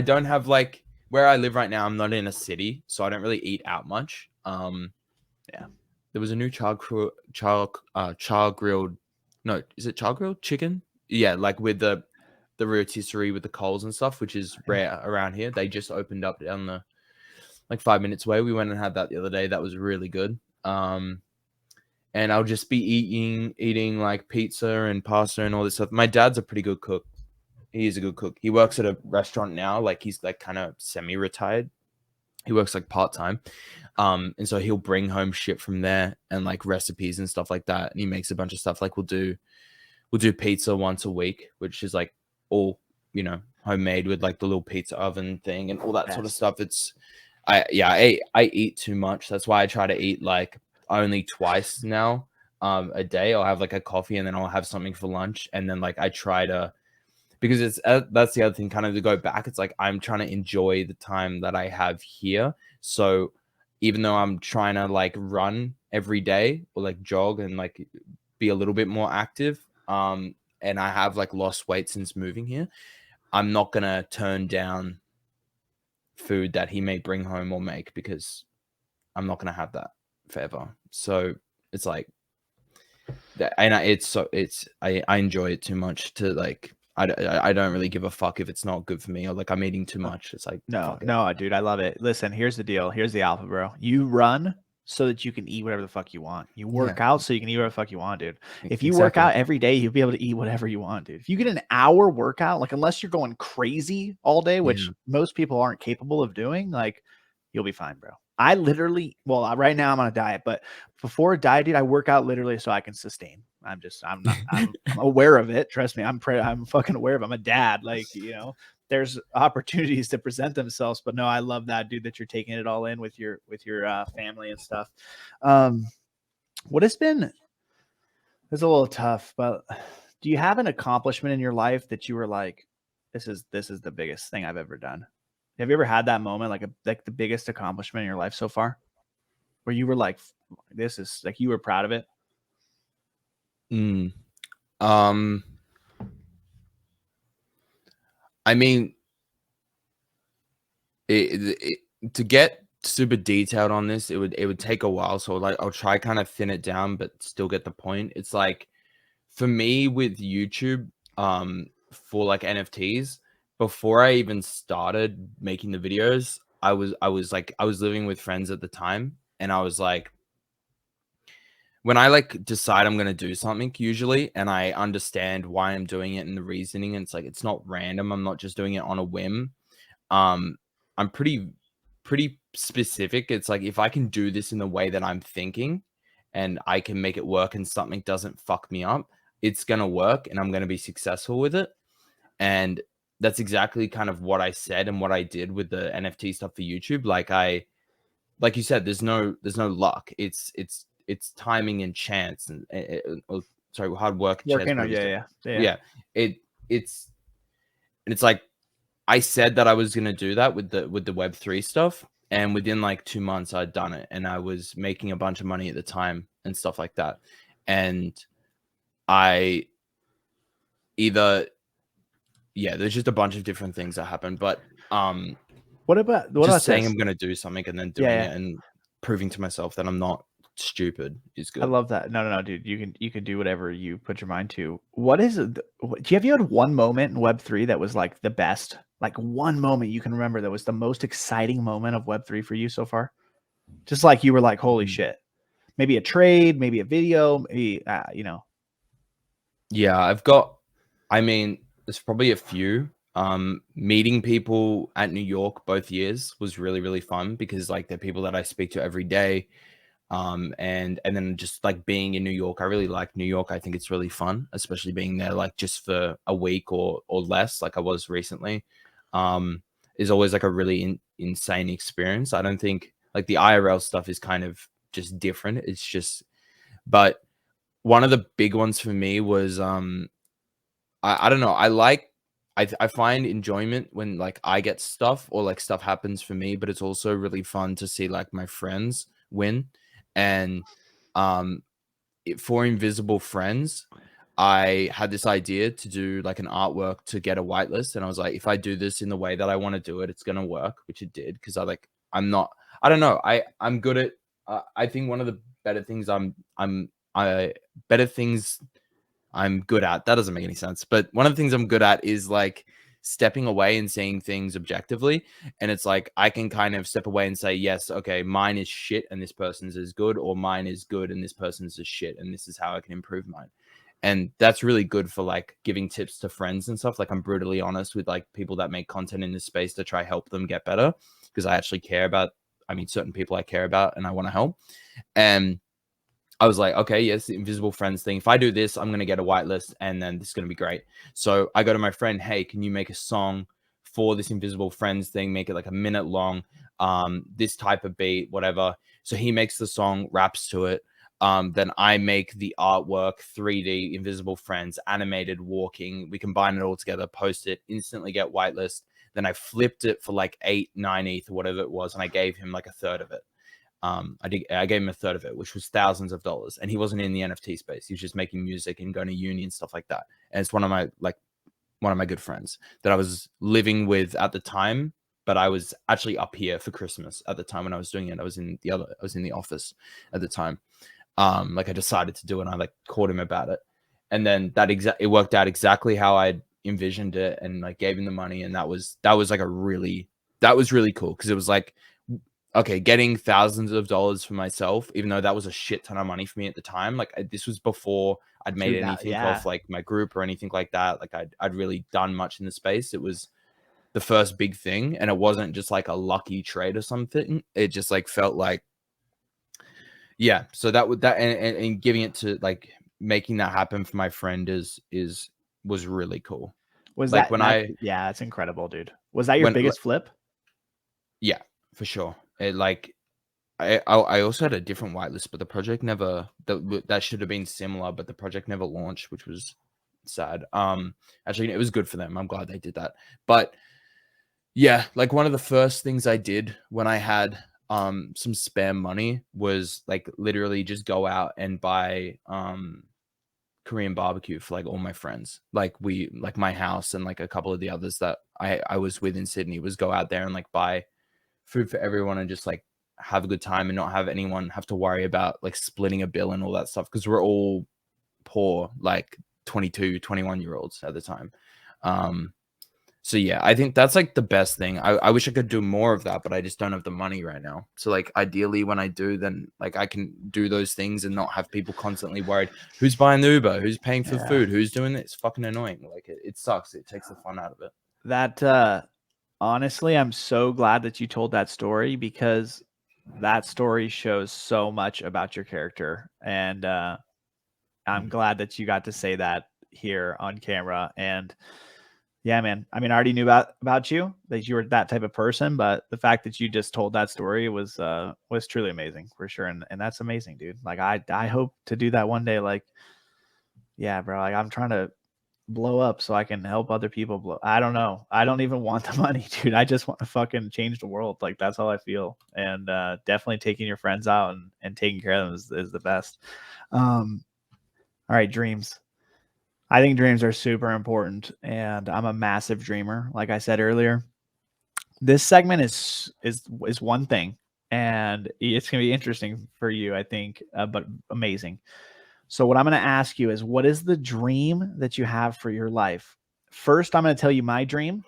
don't have like where I live right now. I'm not in a city, so I don't really eat out much. There was a new char grilled. No, is it char grilled chicken? Yeah, like with the the rotisserie with the coals and stuff, which is rare around here. They just opened up down the like 5 minutes away. We went and had that the other day. That was really good. And I'll just be eating like pizza and pasta and all this stuff. My dad's a pretty good cook. He is a good cook. He works at a restaurant now. Like he's like kind of semi-retired. He works like part-time. And so he'll bring home shit from there and like recipes and stuff like that. And he makes a bunch of stuff. Like we'll do pizza once a week, which is like all, you know, homemade with like the little pizza oven thing and all that sort of stuff. I eat too much. That's why I try to eat like only twice now a day. I'll have like a coffee and then I'll have something for lunch. And then like I try to, because it's that's the other thing, kind of to go back. It's like I'm trying to enjoy the time that I have here. So even though I'm trying to like run every day or like jog and like be a little bit more active, and I have like lost weight since moving here, I'm not gonna turn down food that he may bring home or make, because I'm not gonna have that forever. So it's like that, and I enjoy it too much to like. I don't really give a fuck if it's not good for me or like I'm eating too much. It's like, No, fuck it. no, dude, I love it. Listen, here's the deal. Here's the alpha, bro. You run so that you can eat whatever the fuck you want. You work out so you can eat whatever the fuck you want, dude. If you work out every day, you'll be able to eat whatever you want, dude. If you get an hour workout, like unless you're going crazy all day, which most people aren't capable of doing, like you'll be fine, bro. I literally, well, right now I'm on a diet, but before a diet, dude, I work out literally so I can sustain. I'm aware of it. Trust me. I'm fucking aware of it. I'm a dad. Like, you know, there's opportunities to present themselves, but no, I love that, dude, that you're taking it all in with your family and stuff. What has been, it's a little tough, but do you have an accomplishment in your life that you were like, this is the biggest thing I've ever done? Have you ever had that moment, like the biggest accomplishment in your life so far, where you were like, this is like, you were proud of it? I mean, to get super detailed on this, it would take a while. So like, I'll try kind of thin it down, but still get the point. It's like, for me with YouTube, for like NFTs, before I even started making the videos, I was living with friends at the time, and I was like, when I like decide I'm gonna do something usually, and I understand why I'm doing it and the reasoning, and it's like it's not random. I'm not just doing it on a whim. I'm pretty specific. It's like, if I can do this in the way that I'm thinking, and I can make it work, and something doesn't fuck me up, it's gonna work, and I'm gonna be successful with it. And that's exactly kind of what I said and what I did with the NFT stuff for YouTube. Like you said, there's no luck. It's timing and chance and hard work and chance. It's like, I said that I was gonna do that with the Web3 stuff, and within like 2 months I'd done it, and I was making a bunch of money at the time and stuff like that. And I there's just a bunch of different things that happened, but what about saying I'm gonna do something and then doing it and proving to myself that I'm not stupid is good. I love that. No, dude. You can do whatever you put your mind to. What is it? Have you had one moment in Web3 that was like the best? Like one moment you can remember that was the most exciting moment of Web3 for you so far? Just like you were like, holy shit. Maybe a trade, maybe a video, maybe you know. Yeah, there's probably a few. Meeting people at New York both years was really, really fun, because like they're people that I speak to every day. And then just like being in New York, I really like New York. I think it's really fun, especially being there like just for a week or less, like I was recently. Is always like a really insane experience. I don't think like the IRL stuff is kind of just different. It's just, but one of the big ones for me was I don't know. I find enjoyment when like I get stuff or like stuff happens for me, but it's also really fun to see like my friends win. And for Invisible Friends, I had this idea to do like an artwork to get a whitelist, and I was like, if I do this in the way that I want to do it, it's gonna work, which it did, because I don't know, I'm good at I think one of the better things better things I'm good at. That doesn't make any sense. But one of the things I'm good at is like stepping away and seeing things objectively. And it's like I can kind of step away and say, yes, okay, mine is shit and this person's is good, or mine is good and this person's is shit, and this is how I can improve mine. And that's really good for like giving tips to friends and stuff. Like I'm brutally honest with like people that make content in this space to try help them get better, because I actually care about, I mean, certain people I care about and I want to help. And I was like, okay, yes, the invisible friends thing. If I do this, I'm going to get a whitelist and then this is going to be great. So I go to my friend, hey, can you make a song for this invisible friends thing? Make it like a minute long, this type of beat, whatever. So he makes the song, raps to it. Then I make the artwork, 3D, invisible friends, animated, walking. We combine it all together, post it, instantly get whitelist. Then I flipped it for like 8, 9 ETH or whatever it was. And I gave him like a third of it. I gave him a third of it, which was thousands of dollars. And he wasn't in the NFT space. He was just making music and going to uni and stuff like that. And it's one of my good friends that I was living with at the time, but I was actually up here for Christmas at the time when I was doing it. I was in the office at the time. Like I decided to do it and I like called him about it. And then it worked out exactly how I envisioned it, and like gave him the money. And that was really cool, because it was like, okay, getting thousands of dollars for myself, even though that was a shit ton of money for me at the time. Like this was before I'd made anything off like my group or anything like that. Like I'd really done much in the space. It was the first big thing, and it wasn't just like a lucky trade or something. It just like felt like, yeah. So and giving it to like making that happen for my friend was really cool. Was like yeah, it's incredible, dude. Was that your biggest flip? Yeah, for sure. It like I also had a different whitelist, but the project never, that should have been similar, but the project never launched, which was sad. Actually, it was good for them. I'm glad they did that. But yeah, like one of the first things I did when I had some spare money was like literally just go out and buy Korean barbecue for like all my friends. Like my house and like a couple of the others that I was with in Sydney, was go out there and like buy food for everyone and just like have a good time and not have anyone have to worry about like splitting a bill and all that stuff, because we're all poor, like 22, 21-year-olds at the time. So yeah, I think that's like the best thing. I wish I could do more of that, but I just don't have the money right now. So like ideally when I do, then like I can do those things and not have people constantly worried who's buying the Uber, who's paying for food, who's doing it. It's fucking annoying. Like it sucks. It takes the fun out of it. That honestly, I'm so glad that you told that story, because that story shows so much about your character. And I'm glad that you got to say that here on camera. And yeah, man, I mean, I already knew about you, that you were that type of person, but the fact that you just told that story was truly amazing, for sure. And that's amazing, dude. Like I hope to do that one day. Like, yeah, bro, like I'm trying to blow up so I can help other people blow. I don't know. I don't even want the money, dude. I just want to fucking change the world. Like that's how I feel. And definitely taking your friends out and taking care of them is the best. All right, dreams. I think dreams are super important, and I'm a massive dreamer. Like I said earlier, this segment is one thing, and it's gonna be interesting for you, I think, but amazing. So what I'm going to ask you is, what is the dream that you have for your life? First, I'm going to tell you my dream,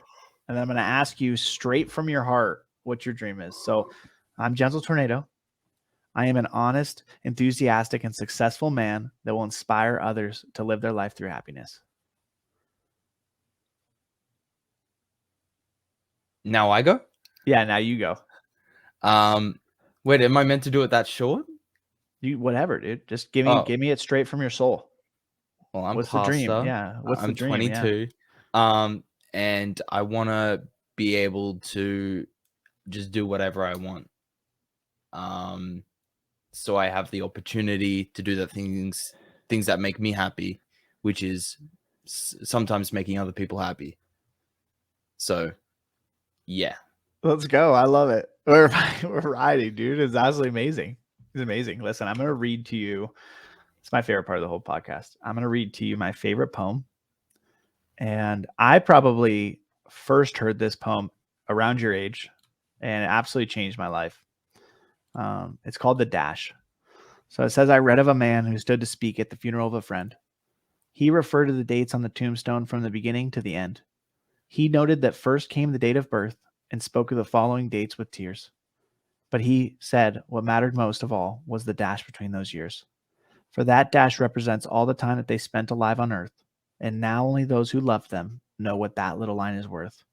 and then I'm going to ask you straight from your heart what your dream is. So I'm Gentle Tornado. I am an honest, enthusiastic, and successful man that will inspire others to live their life through happiness. Now I go? Yeah, now you go. Wait, am I meant to do it that short? You whatever, dude. Just give me it straight from your soul. Well, I'm What's pastor. the dream? Yeah. What's the dream? 22. Yeah. And I want to be able to just do whatever I want. So I have the opportunity to do the things that make me happy, which is sometimes making other people happy. So, yeah. Let's go. I love it. We're riding, dude. It's absolutely amazing. It's amazing. Listen, I'm going to read to you. It's my favorite part of the whole podcast. I'm going to read to you my favorite poem. And I probably first heard this poem around your age, and it absolutely changed my life. It's called The Dash. So it says, I read of a man who stood to speak at the funeral of a friend. He referred to the dates on the tombstone from the beginning to the end. He noted that first came the date of birth and spoke of the following dates with tears. But he said what mattered most of all was the dash between those years. For that dash represents all the time that they spent alive on earth, and now only those who loved them know what that little line is worth.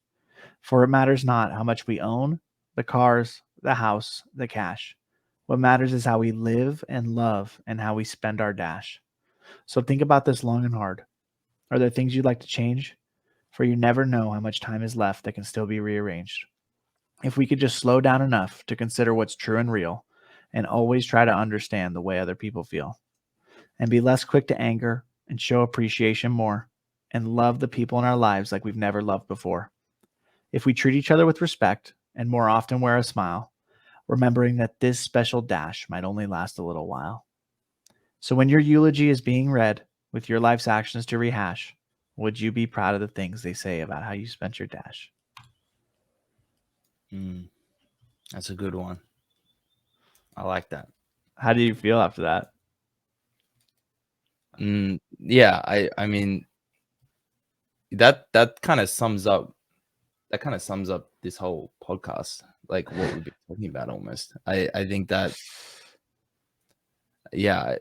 For it matters not how much we own, the cars, the house, the cash. What matters is how we live and love and how we spend our dash. So think about this long and hard. Are there things you'd like to change? For you never know how much time is left that can still be rearranged. If we could just slow down enough to consider what's true and real, and always try to understand the way other people feel, and be less quick to anger and show appreciation more, and love the people in our lives like we've never loved before. If we treat each other with respect and more often wear a smile, remembering that this special dash might only last a little while. So when your eulogy is being read with your life's actions to rehash, would you be proud of the things they say about how you spent your dash? That's a good one. I like that. How do you feel after that? Yeah, I mean that kind of sums up this whole podcast, like what we've been talking about almost. I think that, yeah,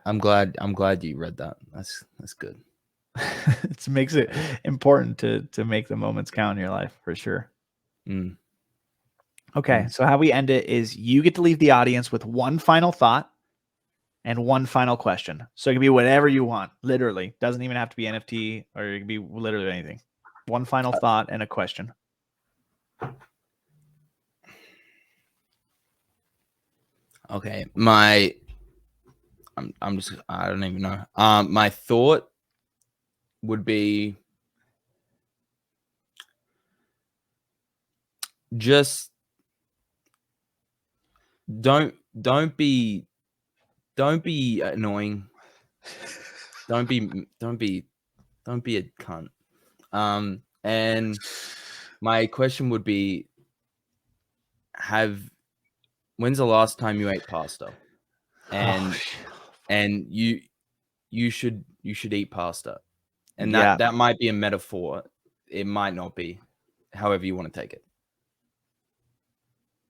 I'm glad you read that. That's good. It makes it important to make the moments count in your life, for sure. Okay, so how we end it is you get to leave the audience with one final thought and one final question. So it can be whatever you want, literally. Doesn't even have to be NFT, or it can be literally anything. One final thought and a question. Okay, I don't even know. My thought would be just don't be annoying. Don't be a cunt. And my question would be, when's the last time you ate pasta? And you should eat pasta. And that might be a metaphor. It might not be. However you want to take it.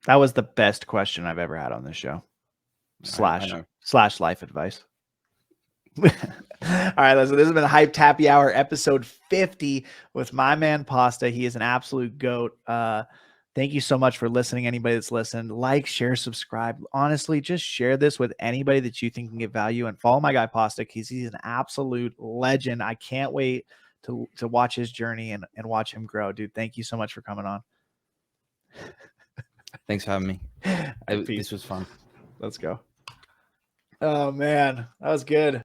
That was the best question I've ever had on this show. Slash life advice. All right, listen, this has been Hyped Happy Hour, episode 50 with my man Pasta. He is an absolute goat. Thank you so much for listening. Anybody that's listened, like, share, subscribe. Honestly, just share this with anybody that you think can get value, and follow my guy Pasta, because he's an absolute legend. I can't wait to watch his journey and watch him grow. Dude, thank you so much for coming on. Thanks for having me. This was fun. Let's go. Oh man, that was good.